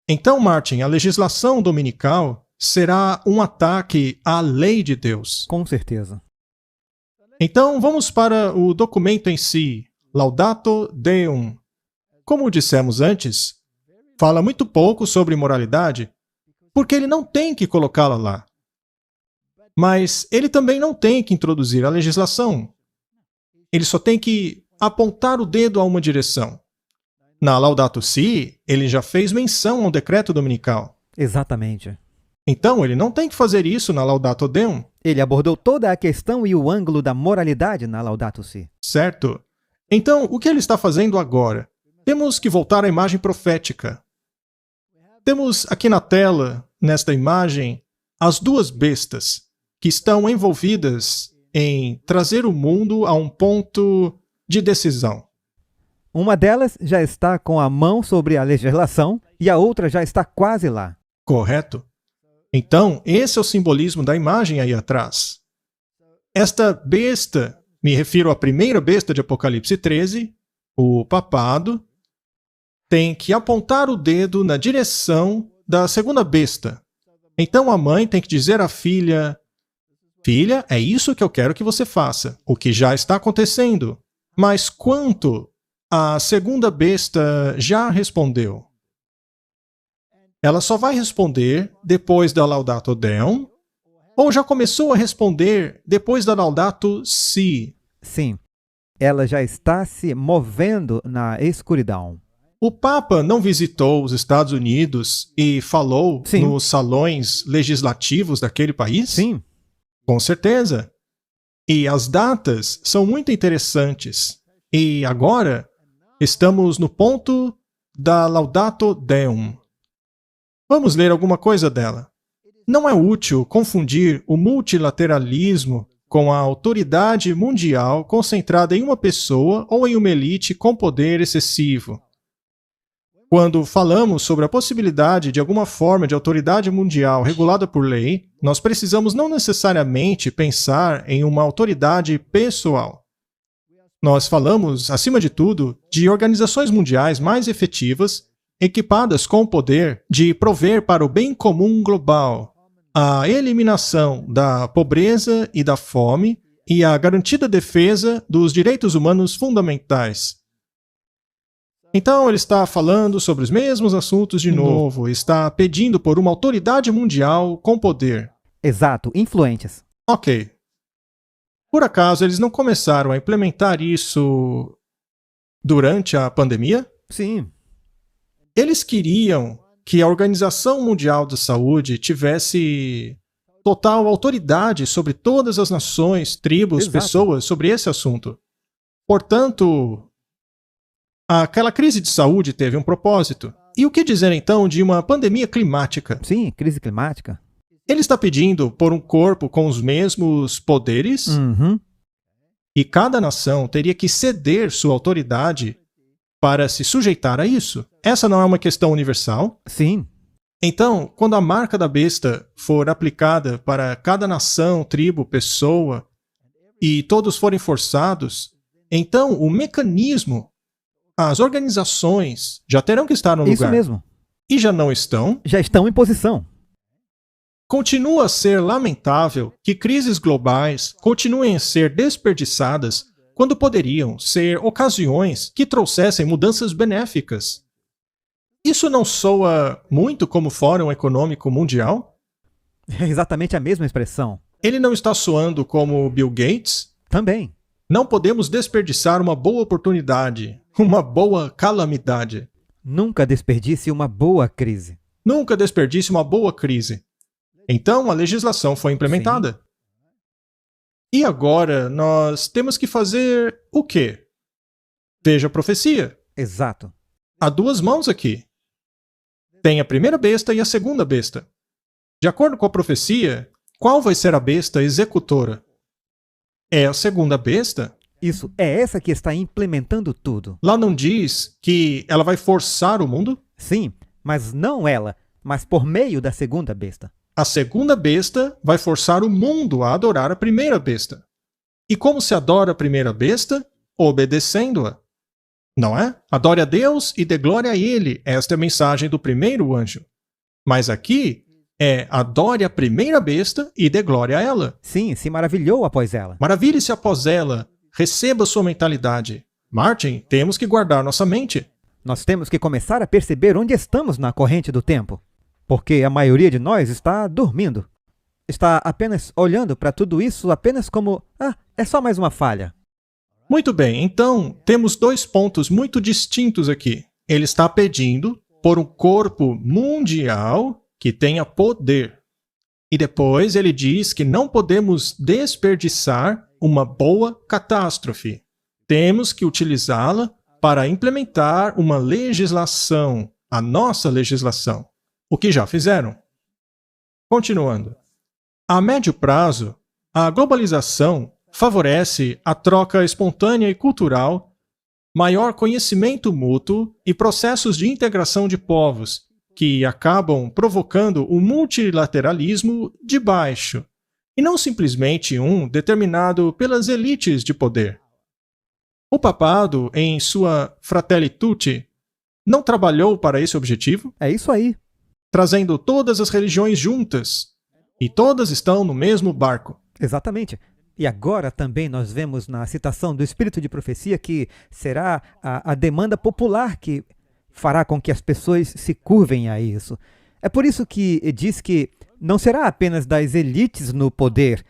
Então, Martin, a legislação dominical será um ataque à lei de Deus. Com certeza. Então, vamos para o documento em si, Laudato Deum. Como dissemos antes, fala muito pouco sobre moralidade, porque ele não tem que colocá-la lá. Mas ele também não tem que introduzir a legislação. Ele só tem que apontar o dedo a uma direção. Na Laudato Si, ele já fez menção ao decreto dominical. Exatamente. Então, ele não tem que fazer isso na Laudato Deum. Ele abordou toda a questão e o ângulo da moralidade na Laudato Si. Certo. Então, o que ele está fazendo agora? Temos que voltar à imagem profética. Temos aqui na tela, nesta imagem, as duas bestas que estão envolvidas em trazer o mundo a um ponto de decisão. Uma delas já está com a mão sobre a legislação e a outra já está quase lá. Correto? Então, esse é o simbolismo da imagem aí atrás. Esta besta, me refiro à primeira besta de Apocalipse 13, o papado, tem que apontar o dedo na direção da segunda besta. Então a mãe tem que dizer à filha: filha, é isso que eu quero que você faça, o que já está acontecendo. Mas quanto a segunda besta já respondeu? Ela só vai responder depois da Laudato Deum, ou já começou a responder depois da Laudato Si? Sim, ela já está se movendo na escuridão. O Papa não visitou os Estados Unidos e falou Sim. nos salões legislativos daquele país? Sim. Com certeza. E as datas são muito interessantes. E agora estamos no ponto da Laudato Deum. Vamos ler alguma coisa dela. Não é útil confundir o multilateralismo com a autoridade mundial concentrada em uma pessoa ou em uma elite com poder excessivo. Quando falamos sobre a possibilidade de alguma forma de autoridade mundial regulada por lei, nós precisamos não necessariamente pensar em uma autoridade pessoal. Nós falamos, acima de tudo, de organizações mundiais mais efetivas, equipadas com o poder de prover para o bem comum global a eliminação da pobreza e da fome e a garantida defesa dos direitos humanos fundamentais. Então ele está falando sobre os mesmos assuntos de novo, está pedindo por uma autoridade mundial com poder. Exato, influentes. Ok. Por acaso eles não começaram a implementar isso durante a pandemia? Sim. Eles queriam que a Organização Mundial da Saúde tivesse total autoridade sobre todas as nações, tribos, Exato. pessoas sobre esse assunto. Portanto, aquela crise de saúde teve um propósito. E o que dizer então de uma pandemia climática? Sim, crise climática. Ele está pedindo por um corpo com os mesmos poderes e cada nação teria que ceder sua autoridade para se sujeitar a isso. Essa não é uma questão universal? Sim. Então, quando a marca da besta for aplicada para cada nação, tribo, pessoa, e todos forem forçados, então o mecanismo, as organizações já terão que estar no lugar. Isso mesmo. E já não estão. Já estão em posição. Continua a ser lamentável que crises globais continuem a ser desperdiçadas quando poderiam ser ocasiões que trouxessem mudanças benéficas. Isso não soa muito como Fórum Econômico Mundial? É exatamente a mesma expressão. Ele não está soando como Bill Gates? Também. Não podemos desperdiçar uma boa oportunidade, uma boa calamidade. Nunca desperdice uma boa crise. Nunca desperdice uma boa crise. Então, a legislação foi implementada. E agora, nós temos que fazer o quê? Veja a profecia. Exato. Há duas mãos aqui. Tem a primeira besta e a segunda besta. De acordo com a profecia, qual vai ser a besta executora? É a segunda besta? Isso, é essa que está implementando tudo. Lá não diz que ela vai forçar o mundo? Sim, mas não ela, mas por meio da segunda besta. A segunda besta vai forçar o mundo a adorar a primeira besta. E como se adora a primeira besta? Obedecendo-a. Não é? Adore a Deus e dê glória a Ele. Esta é a mensagem do primeiro anjo. Mas aqui é adore a primeira besta e dê glória a ela. Sim, se maravilhou após ela. Maravilhe-se após ela. Receba sua mentalidade. Martin, temos que guardar nossa mente. Nós temos que começar a perceber onde estamos na corrente do tempo. Porque a maioria de nós está dormindo. Está apenas olhando para tudo isso apenas como, é só mais uma falha. Muito bem, então temos dois pontos muito distintos aqui. Ele está pedindo por um corpo mundial que tenha poder. E depois ele diz que não podemos desperdiçar uma boa catástrofe. Temos que utilizá-la para implementar uma legislação, a nossa legislação. O que já fizeram. Continuando. A médio prazo, a globalização favorece a troca espontânea e cultural, maior conhecimento mútuo e processos de integração de povos, que acabam provocando o multilateralismo de baixo, e não simplesmente um determinado pelas elites de poder. O papado, em sua Fratelli Tutti, não trabalhou para esse objetivo? É isso aí. Trazendo todas as religiões juntas, e todas estão no mesmo barco. Exatamente. E agora também nós vemos na citação do Espírito de Profecia que será a demanda popular que fará com que as pessoas se curvem a isso. É por isso que diz que não será apenas das elites no poder.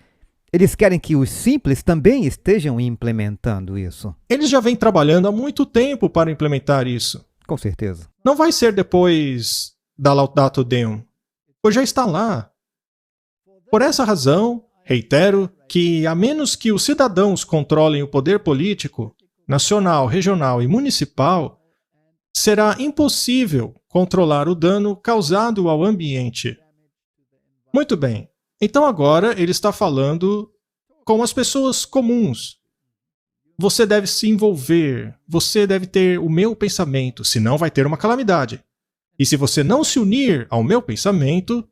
Eles querem que os simples também estejam implementando isso. Eles já vêm trabalhando há muito tempo para implementar isso. Com certeza. Não vai ser depois da Laudato Deum, pois já está lá. Por essa razão, reitero que, a menos que os cidadãos controlem o poder político, nacional, regional e municipal, será impossível controlar o dano causado ao ambiente. Muito bem, então agora ele está falando com as pessoas comuns. Você deve se envolver, você deve ter o meu pensamento, senão vai ter uma calamidade. E se você não se unir ao meu pensamento,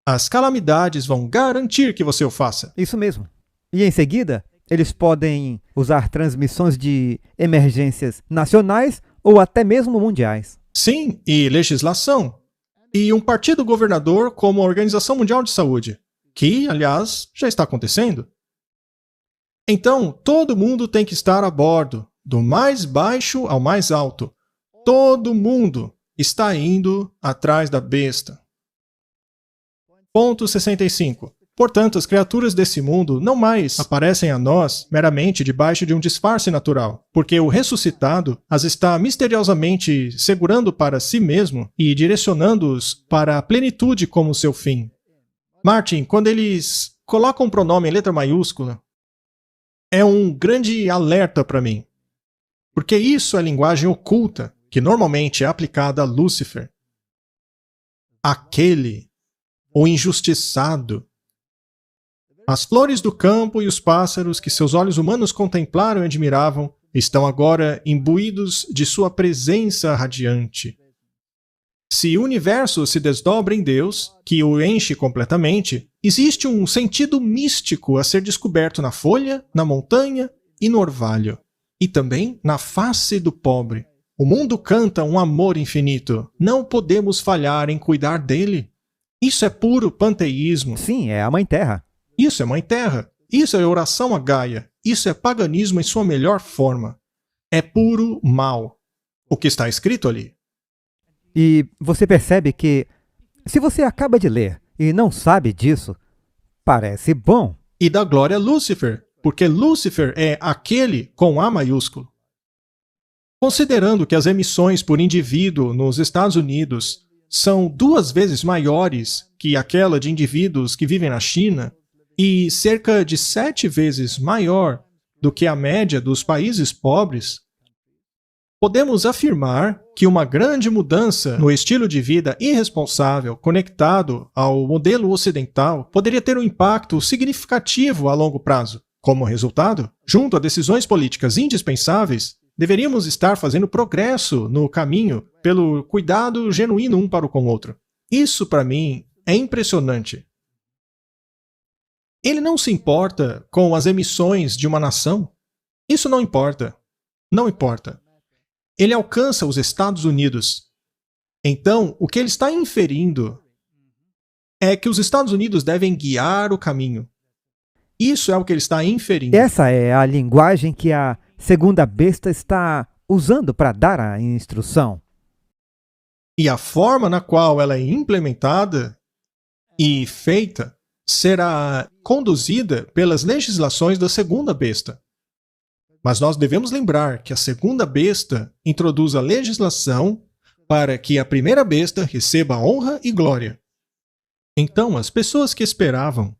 as calamidades vão garantir que você o faça. Isso mesmo. E em seguida, eles podem usar transmissões de emergências nacionais ou até mesmo mundiais. Sim, e legislação. E um partido governador como a Organização Mundial de Saúde, que, aliás, já está acontecendo. Então, todo mundo tem que estar a bordo, do mais baixo ao mais alto. Todo mundo está indo atrás da besta. Ponto 65. Portanto, as criaturas desse mundo não mais aparecem a nós meramente debaixo de um disfarce natural, porque o ressuscitado as está misteriosamente segurando para si mesmo e direcionando-os para a plenitude como seu fim. Martin, quando eles colocam um pronome em letra maiúscula, é um grande alerta para mim, porque isso é linguagem oculta, que normalmente é aplicada a Lúcifer. Aquele, o injustiçado. As flores do campo e os pássaros que seus olhos humanos contemplaram e admiravam estão agora imbuídos de sua presença radiante. Se o universo se desdobra em Deus, que o enche completamente, existe um sentido místico a ser descoberto na folha, na montanha e no orvalho, e também na face do pobre. O mundo canta um amor infinito. Não podemos falhar em cuidar dele. Isso é puro panteísmo. Sim, é a Mãe Terra. Isso é Mãe Terra. Isso é oração a Gaia. Isso é paganismo em sua melhor forma. É puro mal. O que está escrito ali. E você percebe que, se você acaba de ler e não sabe disso, parece bom. E dá glória a Lúcifer, porque Lúcifer é aquele com A maiúsculo. Considerando que as emissões por indivíduo nos Estados Unidos são 2 vezes maiores que aquela de indivíduos que vivem na China e cerca de 7 vezes maior do que a média dos países pobres, podemos afirmar que uma grande mudança no estilo de vida irresponsável conectado ao modelo ocidental poderia ter um impacto significativo a longo prazo. Como resultado, junto a decisões políticas indispensáveis, deveríamos estar fazendo progresso no caminho pelo cuidado genuíno um para com o outro. Isso, para mim, é impressionante. Ele não se importa com as emissões de uma nação? Isso não importa. Não importa. Ele alcança os Estados Unidos. Então, o que ele está inferindo é que os Estados Unidos devem guiar o caminho. Isso é o que ele está inferindo. Essa é a linguagem que a segunda besta está usando para dar a instrução. E a forma na qual ela é implementada e feita será conduzida pelas legislações da segunda besta. Mas nós devemos lembrar que a segunda besta introduz a legislação para que a primeira besta receba honra e glória. Então, as pessoas que esperavam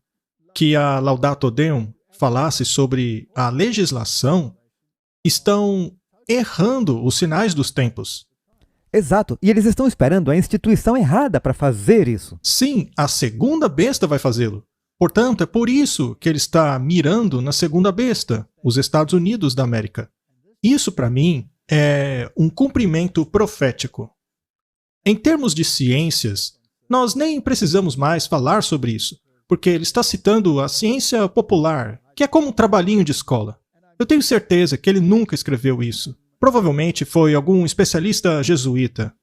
que a Laudato Deum falasse sobre a legislação estão errando os sinais dos tempos. Exato, e eles estão esperando a instituição errada para fazer isso. Sim, a segunda besta vai fazê-lo. Portanto, é por isso que ele está mirando na segunda besta, os Estados Unidos da América. Isso, para mim, é um cumprimento profético. Em termos de ciências, nós nem precisamos mais falar sobre isso, porque ele está citando a ciência popular, que é como um trabalhinho de escola. Eu tenho certeza que ele nunca escreveu isso. Provavelmente foi algum especialista jesuíta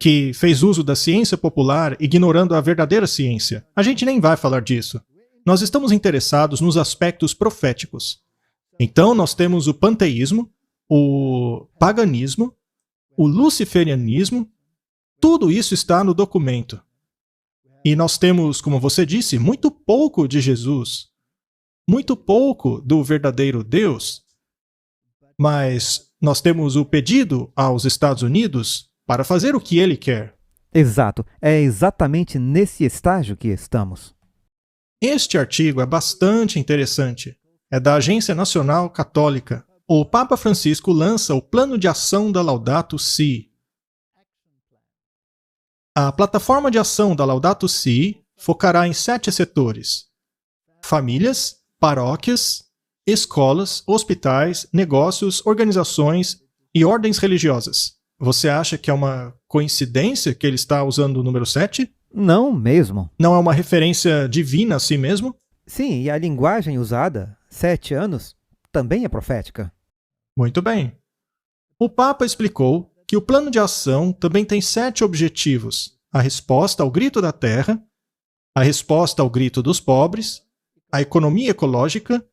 que fez uso da ciência popular ignorando a verdadeira ciência. A gente nem vai falar disso. Nós estamos interessados nos aspectos proféticos. Então nós temos o panteísmo, o paganismo, o luciferianismo, tudo isso está no documento. E nós temos, como você disse, muito pouco de Jesus, muito pouco do verdadeiro Deus, mas nós temos o pedido aos Estados Unidos para fazer o que ele quer. Exato, é exatamente nesse estágio que estamos. Este artigo é bastante interessante. É da Agência Nacional Católica. O Papa Francisco lança o Plano de Ação da Laudato Si. A plataforma de ação da Laudato Si focará em 7 setores: famílias, paróquias, escolas, hospitais, negócios, organizações e ordens religiosas. Você acha que é uma coincidência que ele está usando o número 7? Não mesmo. Não é uma referência divina a si mesmo? Sim, e a linguagem usada, 7 anos, também é profética. Muito bem. O Papa explicou que o plano de ação também tem 7 objetivos: a resposta ao grito da terra, a resposta ao grito dos pobres, a economia ecológica,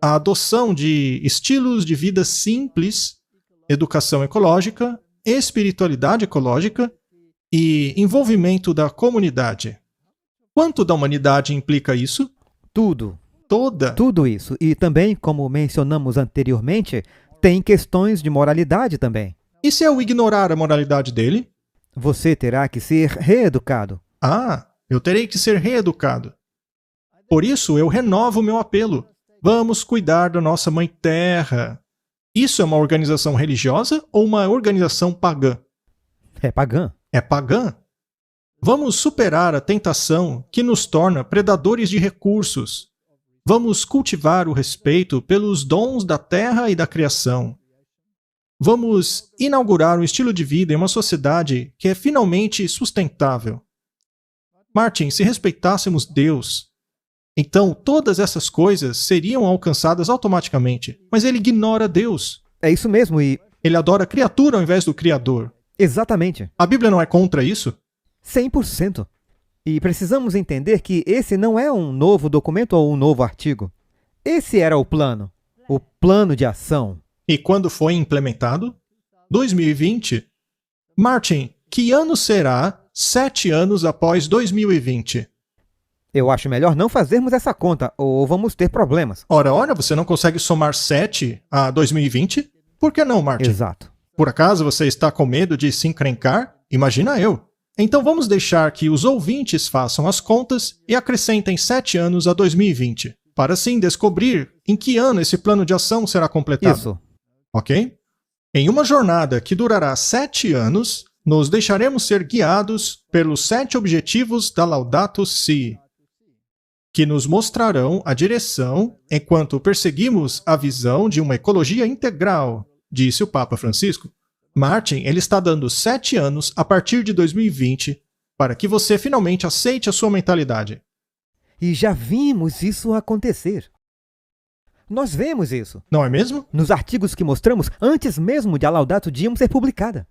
a adoção de estilos de vida simples, educação ecológica, espiritualidade ecológica e envolvimento da comunidade. Quanto da humanidade implica isso? Tudo. Toda. Tudo isso. E também, como mencionamos anteriormente, tem questões de moralidade também. E se eu ignorar a moralidade dele? Você terá que ser reeducado. Ah, eu terei que ser reeducado. Por isso, eu renovo meu apelo. Vamos cuidar da nossa Mãe Terra. Isso é uma organização religiosa ou uma organização pagã? É pagã. É pagã? Vamos superar a tentação que nos torna predadores de recursos. Vamos cultivar o respeito pelos dons da terra e da criação. Vamos inaugurar um estilo de vida em uma sociedade que é finalmente sustentável. Martin, se respeitássemos Deus, então todas essas coisas seriam alcançadas automaticamente. Mas ele ignora Deus. É isso mesmo e... Ele adora a criatura ao invés do Criador. Exatamente. A Bíblia não é contra isso? 100%. E precisamos entender que esse não é um novo documento ou um novo artigo. Esse era o plano de ação. E quando foi implementado? 2020. Martin, que ano será 7 anos após 2020? Eu acho melhor não fazermos essa conta, ou vamos ter problemas. Ora, você não consegue somar 7 a 2020? Por que não, Martin? Exato. Por acaso você está com medo de se encrencar? Imagina eu. Então vamos deixar que os ouvintes façam as contas e acrescentem 7 anos a 2020, para assim descobrir em que ano esse plano de ação será completado. Isso. Ok? Em uma jornada que durará 7 anos, nos deixaremos ser guiados pelos 7 objetivos da Laudato Si, que nos mostrarão a direção enquanto perseguimos a visão de uma ecologia integral, disse o Papa Francisco. Martin, ele está dando 7 anos a partir de 2020 para que você finalmente aceite a sua mentalidade. E já vimos isso acontecer. Nós vemos isso Não é mesmo? nos artigos que mostramos antes mesmo de a Laudato Deum ser publicada.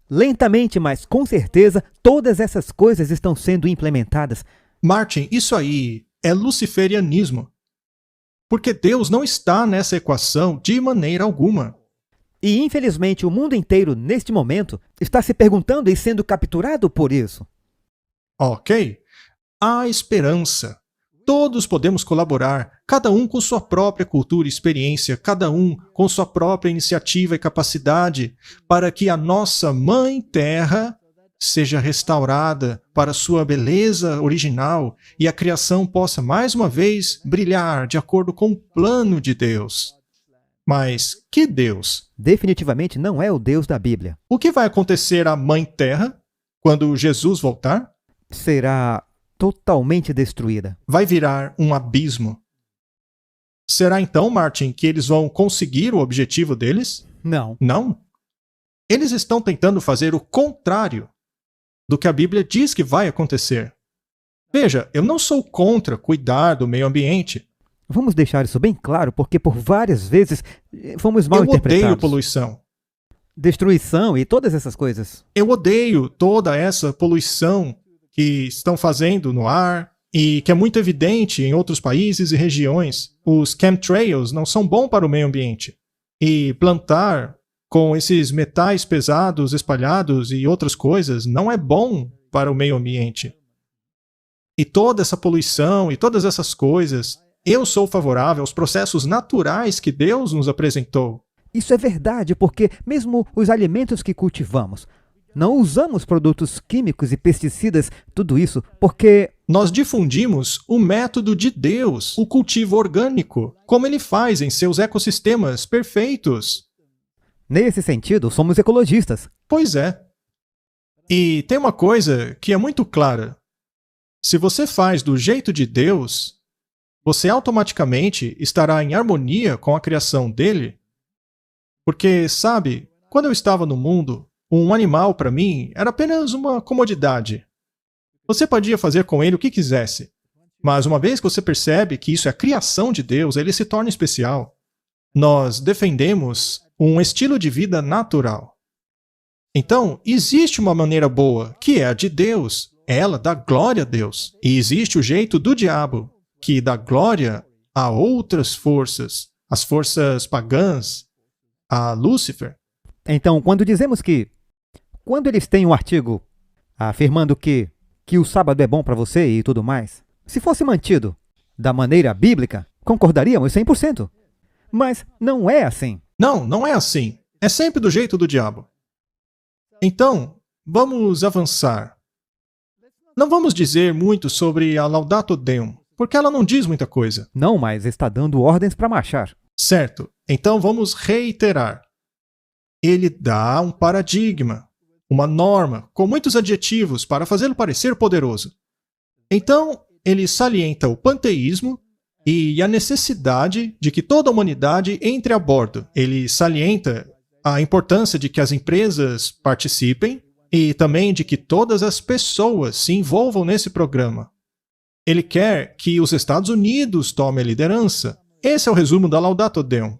Lentamente, mas com certeza, todas essas coisas estão sendo implementadas. Martin, isso aí é luciferianismo. Porque Deus não está nessa equação de maneira alguma. E infelizmente o mundo inteiro, neste momento, está se perguntando e sendo capturado por isso. Ok? Há esperança. Todos podemos colaborar, cada um com sua própria cultura e experiência, cada um com sua própria iniciativa e capacidade, para que a nossa Mãe Terra seja restaurada para sua beleza original e a criação possa mais uma vez brilhar de acordo com o plano de Deus. Mas que Deus? Definitivamente não é o Deus da Bíblia. O que vai acontecer à Mãe Terra quando Jesus voltar? Será totalmente destruída. Vai virar um abismo. Será então, Martin, que eles vão conseguir o objetivo deles? Não. Não. Eles estão tentando fazer o contrário do que a Bíblia diz que vai acontecer. Veja, eu não sou contra cuidar do meio ambiente. Vamos deixar isso bem claro, porque por várias vezes fomos mal Eu interpretados. odeio poluição. Destruição e todas essas coisas. Eu odeio toda essa poluição que estão fazendo no ar e que é muito evidente em outros países e regiões. Os chemtrails não são bons para o meio ambiente. E plantar com esses metais pesados espalhados e outras coisas não é bom para o meio ambiente. E toda essa poluição e todas essas coisas, eu sou favorável aos processos naturais que Deus nos apresentou. Isso é verdade, porque mesmo os alimentos que cultivamos, não usamos produtos químicos e pesticidas, tudo isso, porque Nós difundimos o método de Deus, o cultivo orgânico, como ele faz em seus ecossistemas perfeitos. nesse sentido somos ecologistas. Pois é. E tem uma coisa que é muito clara. Se você faz do jeito de Deus, você automaticamente estará em harmonia com a criação dele. Porque, sabe, quando eu estava no mundo, um animal para mim era apenas uma comodidade. Você podia fazer com ele o que quisesse. Mas uma vez que você percebe que isso é a criação de Deus, ele se torna especial. Nós defendemos um estilo de vida natural. Então, existe uma maneira boa, que é a de Deus. Ela dá glória a Deus. E existe o jeito do diabo, que dá glória a outras forças, as forças pagãs, a Lúcifer. Então, quando eles têm um artigo afirmando que o sábado é bom para você e tudo mais, se fosse mantido da maneira bíblica, concordaríamos 100%. Mas não é assim. Não, não é assim. É sempre do jeito do diabo. Então, vamos avançar. Não vamos dizer muito sobre a Laudato Deum, porque ela não diz muita coisa. Não, mas está dando ordens para marchar. Certo. Então vamos reiterar. Ele dá um paradigma, uma norma, com muitos adjetivos para fazê-lo parecer poderoso. Então, ele salienta o panteísmo e a necessidade de que toda a humanidade entre a bordo. Ele salienta a importância de que as empresas participem e também de que todas as pessoas se envolvam nesse programa. Ele quer que os Estados Unidos tomem a liderança. Esse é o resumo da Laudato Deum.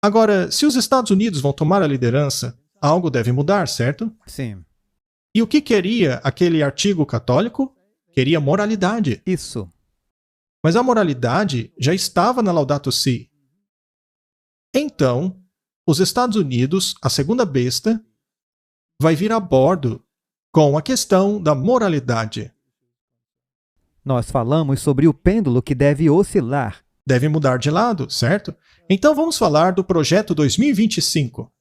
Agora, se os Estados Unidos vão tomar a liderança, algo deve mudar, certo? Sim. E o que queria aquele artigo católico? Queria moralidade. Isso. Mas a moralidade já estava na Laudato Si. Então, os Estados Unidos, a segunda besta, vai vir a bordo com a questão da moralidade. Nós falamos sobre o pêndulo que deve oscilar. Deve mudar de lado, certo? Então vamos falar do projeto 2025.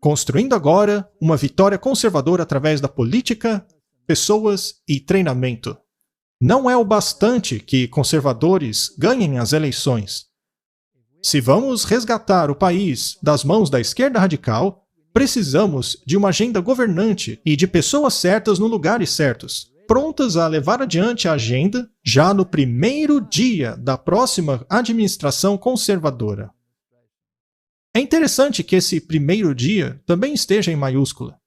construindo agora uma vitória conservadora através da política, pessoas e treinamento. Não é o bastante que conservadores ganhem as eleições. Se vamos resgatar o país das mãos da esquerda radical, precisamos de uma agenda governante e de pessoas certas nos lugares certos, prontas a levar adiante a agenda já no primeiro dia da próxima administração conservadora. É interessante que esse primeiro dia também esteja em maiúscula.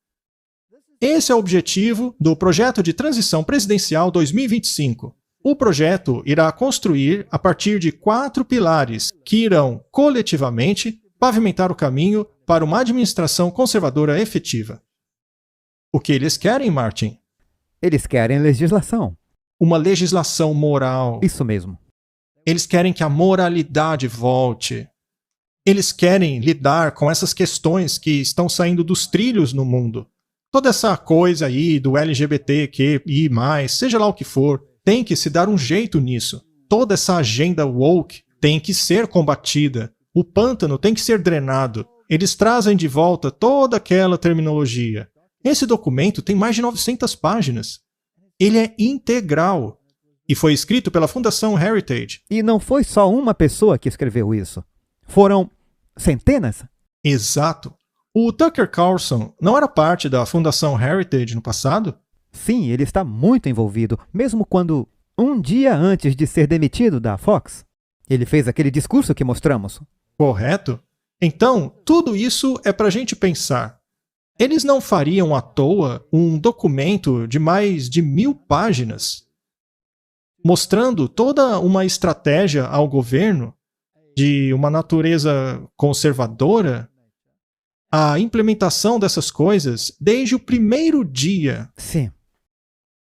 Esse é o objetivo do Projeto de Transição Presidencial 2025. O projeto irá construir a partir de 4 pilares que irão, coletivamente, pavimentar o caminho para uma administração conservadora efetiva. O que eles querem, Martin? Eles querem legislação. Uma legislação moral. Isso mesmo. Eles querem que a moralidade volte. Eles querem lidar com essas questões que estão saindo dos trilhos no mundo. Toda essa coisa aí do LGBTQI+, seja lá o que for, tem que se dar um jeito nisso. Toda essa agenda woke tem que ser combatida. O pântano tem que ser drenado. Eles trazem de volta toda aquela terminologia. Esse documento tem mais de 900 páginas. Ele é integral. E foi escrito pela Fundação Heritage. E não foi só uma pessoa que escreveu isso. Foram centenas? Exato. O Tucker Carlson não era parte da Fundação Heritage no passado? Sim, ele está muito envolvido, mesmo quando, um dia antes de ser demitido da Fox, ele fez aquele discurso que mostramos. Correto? Então, tudo isso é para a gente pensar. Eles não fariam à toa um documento de mais de 1000 páginas, mostrando toda uma estratégia ao governo de uma natureza conservadora, a implementação dessas coisas desde o primeiro dia. Sim.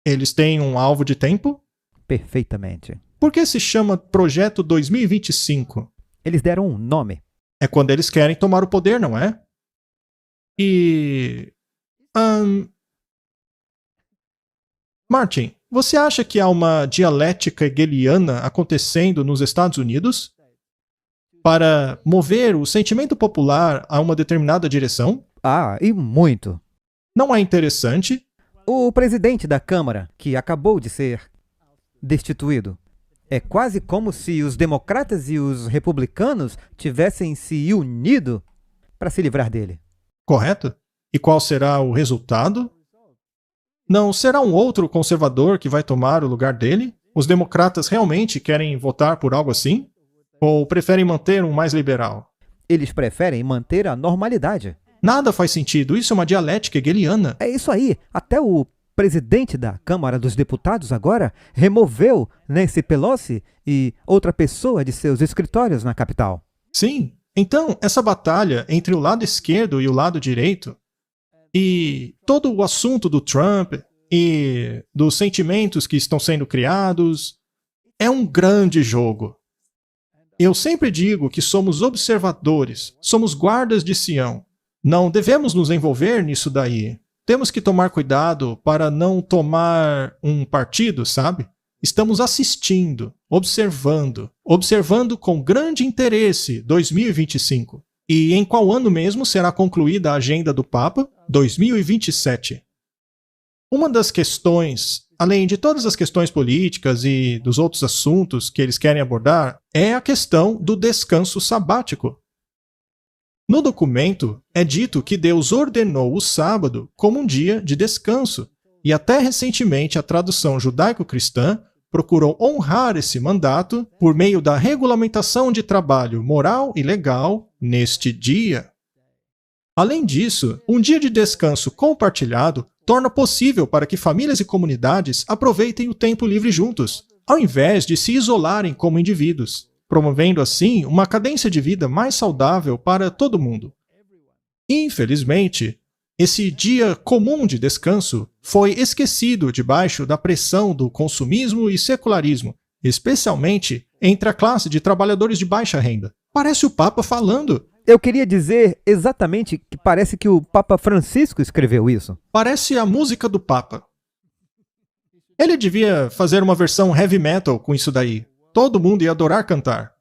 Eles têm um alvo de tempo? Perfeitamente. Por que se chama Projeto 2025? Eles deram um nome. É quando eles querem tomar o poder, não é? E... Martin, você acha que há uma dialética hegeliana acontecendo nos Estados Unidos para mover o sentimento popular a uma determinada direção? Ah, e muito. Não é interessante? O presidente da Câmara, que acabou de ser destituído, é quase como se os democratas e os republicanos tivessem se unido para se livrar dele. Correto? E qual será o resultado? Não será um outro conservador que vai tomar o lugar dele? Os democratas realmente querem votar por algo assim? Ou preferem manter um mais liberal? Eles preferem manter a normalidade. Nada faz sentido, isso é uma dialética hegeliana. É isso aí. Até o presidente da Câmara dos Deputados agora removeu Nancy Pelosi e outra pessoa de seus escritórios na capital. Sim. Então, essa batalha entre o lado esquerdo e o lado direito, e todo o assunto do Trump e dos sentimentos que estão sendo criados, é um grande jogo. Eu sempre digo que somos observadores, somos guardas de Sião. Não devemos nos envolver nisso daí. Temos que tomar cuidado para não tomar um partido, sabe? Estamos assistindo, observando com grande interesse 2025. E em qual ano mesmo será concluída a agenda do Papa? 2027. Uma das questões, além de todas as questões políticas e dos outros assuntos que eles querem abordar, é a questão do descanso sabático. No documento, é dito que Deus ordenou o sábado como um dia de descanso, e até recentemente a tradução judaico-cristã procurou honrar esse mandato por meio da regulamentação de trabalho moral e legal neste dia. Além disso, um dia de descanso compartilhado torna possível para que famílias e comunidades aproveitem o tempo livre juntos, ao invés de se isolarem como indivíduos, promovendo assim uma cadência de vida mais saudável para todo mundo. Infelizmente, esse dia comum de descanso foi esquecido debaixo da pressão do consumismo e secularismo, especialmente entre a classe de trabalhadores de baixa renda. Parece o Papa falando. Eu queria dizer exatamente que parece que o Papa Francisco escreveu isso. Parece a música do Papa. Ele devia fazer uma versão heavy metal com isso daí. Todo mundo ia adorar cantar.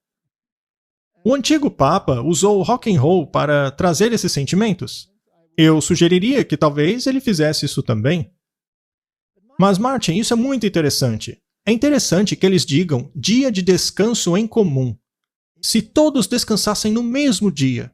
O antigo Papa usou o rock and roll para trazer esses sentimentos. Eu sugeriria que talvez ele fizesse isso também. Mas, Martin, isso é muito interessante. É interessante que eles digam dia de descanso em comum. Se todos descansassem no mesmo dia.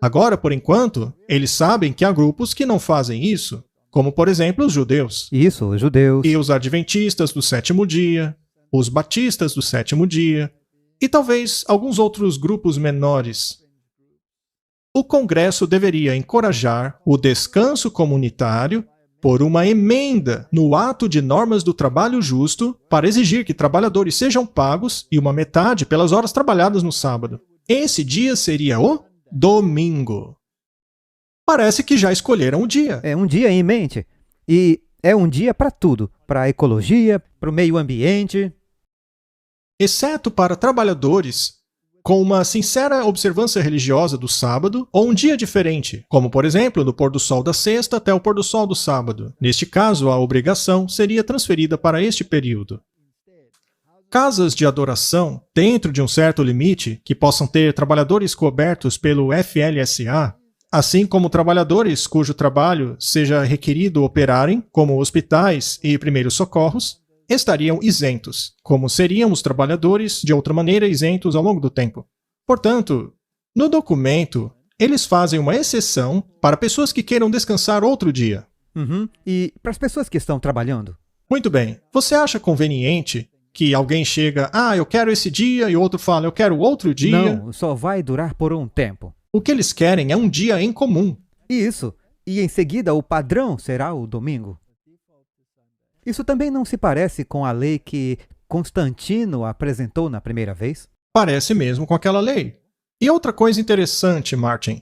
Agora, por enquanto, eles sabem que há grupos que não fazem isso, como, por exemplo, os judeus. Isso, os judeus. E os adventistas do sétimo dia, os batistas do sétimo dia, e talvez alguns outros grupos menores. O Congresso deveria encorajar o descanso comunitário por uma emenda no ato de normas do trabalho justo para exigir que trabalhadores sejam pagos e uma metade pelas horas trabalhadas no sábado. Esse dia seria o domingo. Parece que já escolheram o dia. É um dia em mente. E é um dia para tudo. Para a ecologia, para o meio ambiente. Exceto para trabalhadores com uma sincera observância religiosa do sábado ou um dia diferente, como, por exemplo, do pôr do sol da sexta até o pôr do sol do sábado. Neste caso, a obrigação seria transferida para este período. Casas de adoração, dentro de um certo limite, que possam ter trabalhadores cobertos pelo FLSA, assim como trabalhadores cujo trabalho seja requerido operarem, como hospitais e primeiros socorros, estariam isentos, como seriam os trabalhadores, de outra maneira, isentos ao longo do tempo. Portanto, no documento, eles fazem uma exceção para pessoas que queiram descansar outro dia. E para as pessoas que estão trabalhando? Muito bem. Você acha conveniente que alguém chega, eu quero esse dia, e o outro fala, eu quero outro dia? Não, só vai durar por um tempo. O que eles querem é um dia em comum. Isso. E em seguida o padrão será o domingo. Isso também não se parece com a lei que Constantino apresentou na primeira vez? Parece mesmo com aquela lei. E outra coisa interessante, Martin.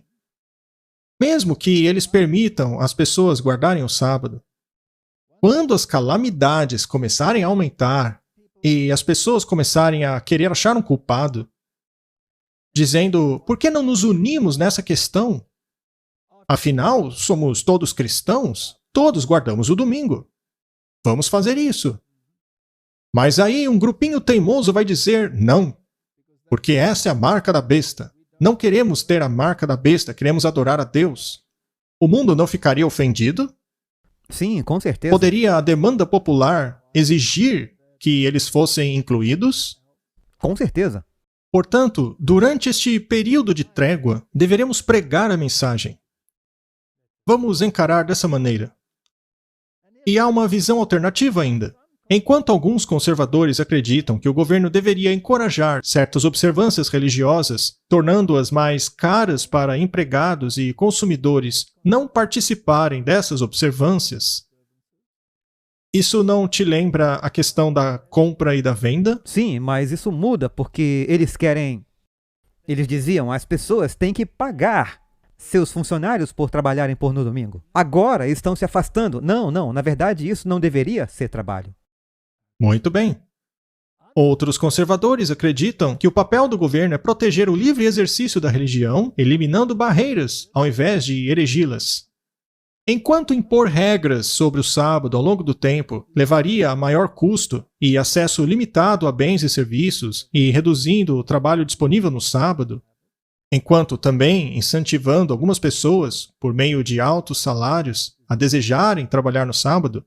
Mesmo que eles permitam as pessoas guardarem o sábado, quando as calamidades começarem a aumentar e as pessoas começarem a querer achar um culpado, dizendo, por que não nos unimos nessa questão? Afinal, somos todos cristãos, todos guardamos o domingo. Vamos fazer isso. Mas aí um grupinho teimoso vai dizer não, porque essa é a marca da besta. Não queremos ter a marca da besta, queremos adorar a Deus. O mundo não ficaria ofendido? Sim, com certeza. Poderia a demanda popular exigir que eles fossem incluídos? Com certeza. Portanto, durante este período de trégua, deveremos pregar a mensagem. Vamos encarar dessa maneira. E há uma visão alternativa ainda. Enquanto alguns conservadores acreditam que o governo deveria encorajar certas observâncias religiosas, tornando-as mais caras para empregados e consumidores não participarem dessas observâncias, isso não te lembra a questão da compra e da venda? Sim, mas isso muda porque eles querem... Eles diziam, as pessoas têm que pagar seus funcionários por trabalharem no domingo. Agora estão se afastando. Não, na verdade isso não deveria ser trabalho. Muito bem. Outros conservadores acreditam que o papel do governo é proteger o livre exercício da religião, eliminando barreiras, ao invés de erigi-las. Enquanto impor regras sobre o sábado ao longo do tempo levaria a maior custo e acesso limitado a bens e serviços e reduzindo o trabalho disponível no sábado, enquanto também incentivando algumas pessoas, por meio de altos salários, a desejarem trabalhar no sábado,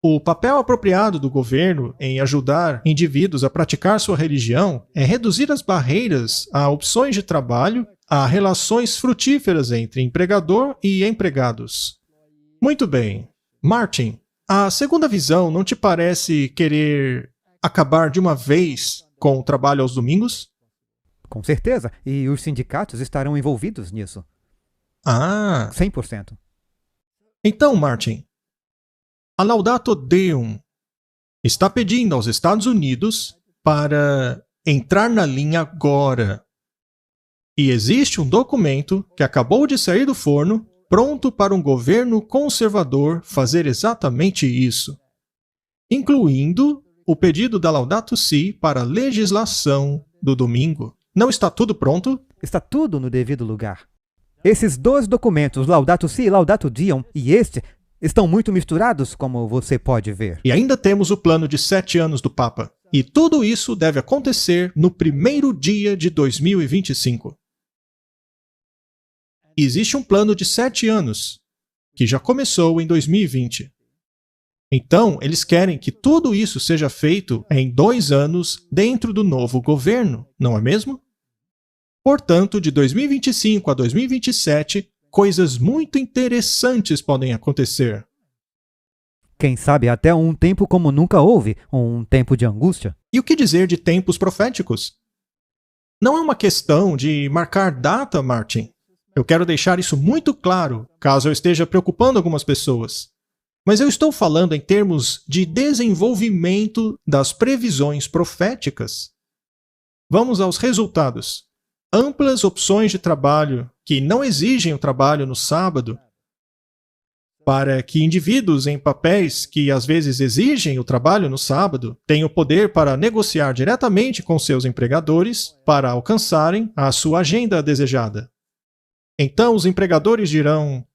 o papel apropriado do governo em ajudar indivíduos a praticar sua religião é reduzir as barreiras a opções de trabalho, a relações frutíferas entre empregador e empregados. Muito bem. Martin, a segunda visão não te parece querer acabar de uma vez com o trabalho aos domingos? Com certeza. E os sindicatos estarão envolvidos nisso. 100%. Então, Martin, a Laudato Deum está pedindo aos Estados Unidos para entrar na linha agora. E existe um documento que acabou de sair do forno, pronto para um governo conservador fazer exatamente isso, incluindo o pedido da Laudato Si para a legislação do domingo. Não está tudo pronto? Está tudo no devido lugar. Esses dois documentos, Laudato Si e Laudato Deum, e este, estão muito misturados, como você pode ver. E ainda temos o plano de 7 anos do Papa. E tudo isso deve acontecer no primeiro dia de 2025. E existe um plano de 7 anos, que já começou em 2020. Então, eles querem que tudo isso seja feito em 2 anos dentro do novo governo, não é mesmo? Portanto, de 2025 a 2027, coisas muito interessantes podem acontecer. Quem sabe até um tempo como nunca houve, um tempo de angústia. E o que dizer de tempos proféticos? Não é uma questão de marcar data, Martin. Eu quero deixar isso muito claro, caso eu esteja preocupando algumas pessoas. Mas eu estou falando em termos de desenvolvimento das previsões proféticas. Vamos aos resultados. Amplas opções de trabalho que não exigem o trabalho no sábado, para que indivíduos em papéis que às vezes exigem o trabalho no sábado tenham poder para negociar diretamente com seus empregadores para alcançarem a sua agenda desejada. Então os empregadores dirão: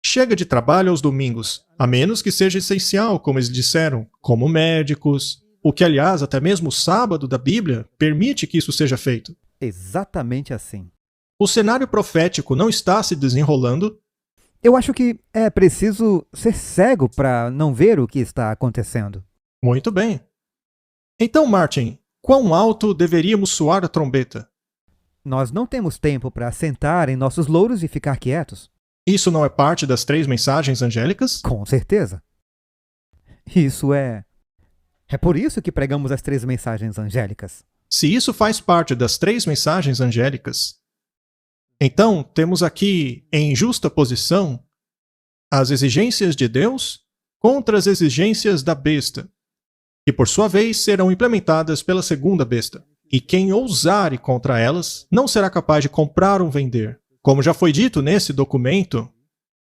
chega de trabalho aos domingos, a menos que seja essencial, como eles disseram, como médicos, o que, aliás, até mesmo o sábado da Bíblia permite que isso seja feito. Exatamente assim. O cenário profético não está se desenrolando. Eu acho que é preciso ser cego para não ver o que está acontecendo. Muito bem. Então, Martin, quão alto deveríamos soar a trombeta? Nós não temos tempo para sentar em nossos louros e ficar quietos. Isso não é parte das 3 mensagens angélicas? Com certeza. Isso é por isso que pregamos as 3 mensagens angélicas. Se isso faz parte das 3 mensagens angélicas, então temos aqui em justa posição as exigências de Deus contra as exigências da besta, que por sua vez serão implementadas pela segunda besta. E quem ousar ir contra elas não será capaz de comprar ou vender. Como já foi dito nesse documento,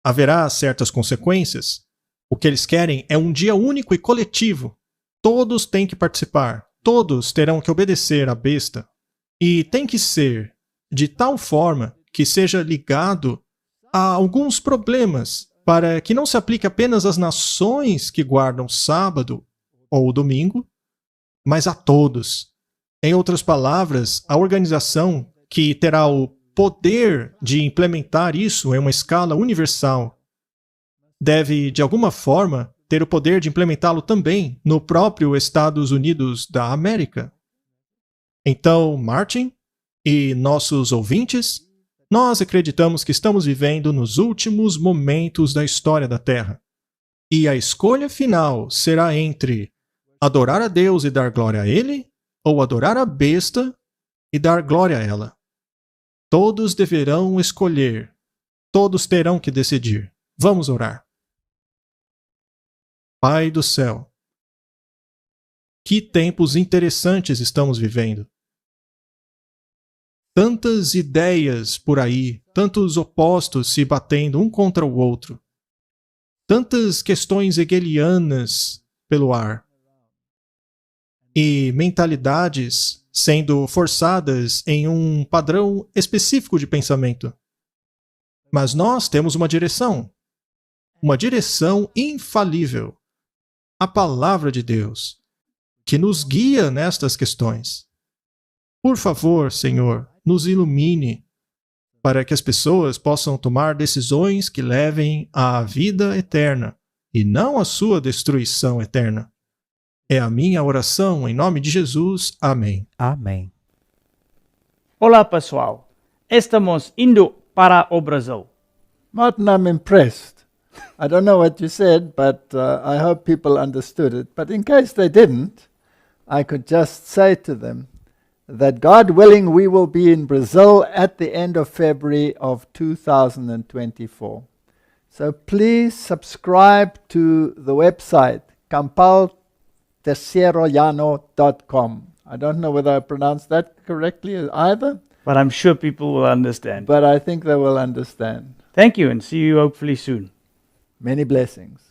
haverá certas consequências. O que eles querem é um dia único e coletivo. Todos têm que participar. Todos terão que obedecer à besta. E tem que ser de tal forma que seja ligado a alguns problemas, para que não se aplique apenas às nações que guardam sábado ou domingo, mas a todos. Em outras palavras, a organização que terá o poder de implementar isso em uma escala universal deve, de alguma forma, ter o poder de implementá-lo também no próprio Estados Unidos da América. Então, Martin e nossos ouvintes, nós acreditamos que estamos vivendo nos últimos momentos da história da Terra. E a escolha final será entre adorar a Deus e dar glória a Ele, ou adorar a besta e dar glória a ela. Todos deverão escolher. Todos terão que decidir. Vamos orar. Pai do céu, que tempos interessantes estamos vivendo. Tantas ideias por aí, tantos opostos se batendo um contra o outro. Tantas questões hegelianas pelo ar. E mentalidades sendo forçadas em um padrão específico de pensamento. Mas nós temos uma direção infalível, a Palavra de Deus, que nos guia nestas questões. Por favor, Senhor, nos ilumine, para que as pessoas possam tomar decisões que levem à vida eterna, e não à sua destruição eterna. É a minha oração em nome de Jesus. Amém. Amém. Olá, pessoal. Estamos indo para o Brasil. Martin, I'm impressed. I don't know what you said, but I hope people understood it. But in case they didn't, I could just say to them that God willing, we will be in Brazil at the end of February of 2024. So please subscribe to the website, campaltercierollano.com. I don't know whether I pronounced that correctly either, But I'm sure people will understand. but I think they will understand. Thank you and see you hopefully soon. Many blessings.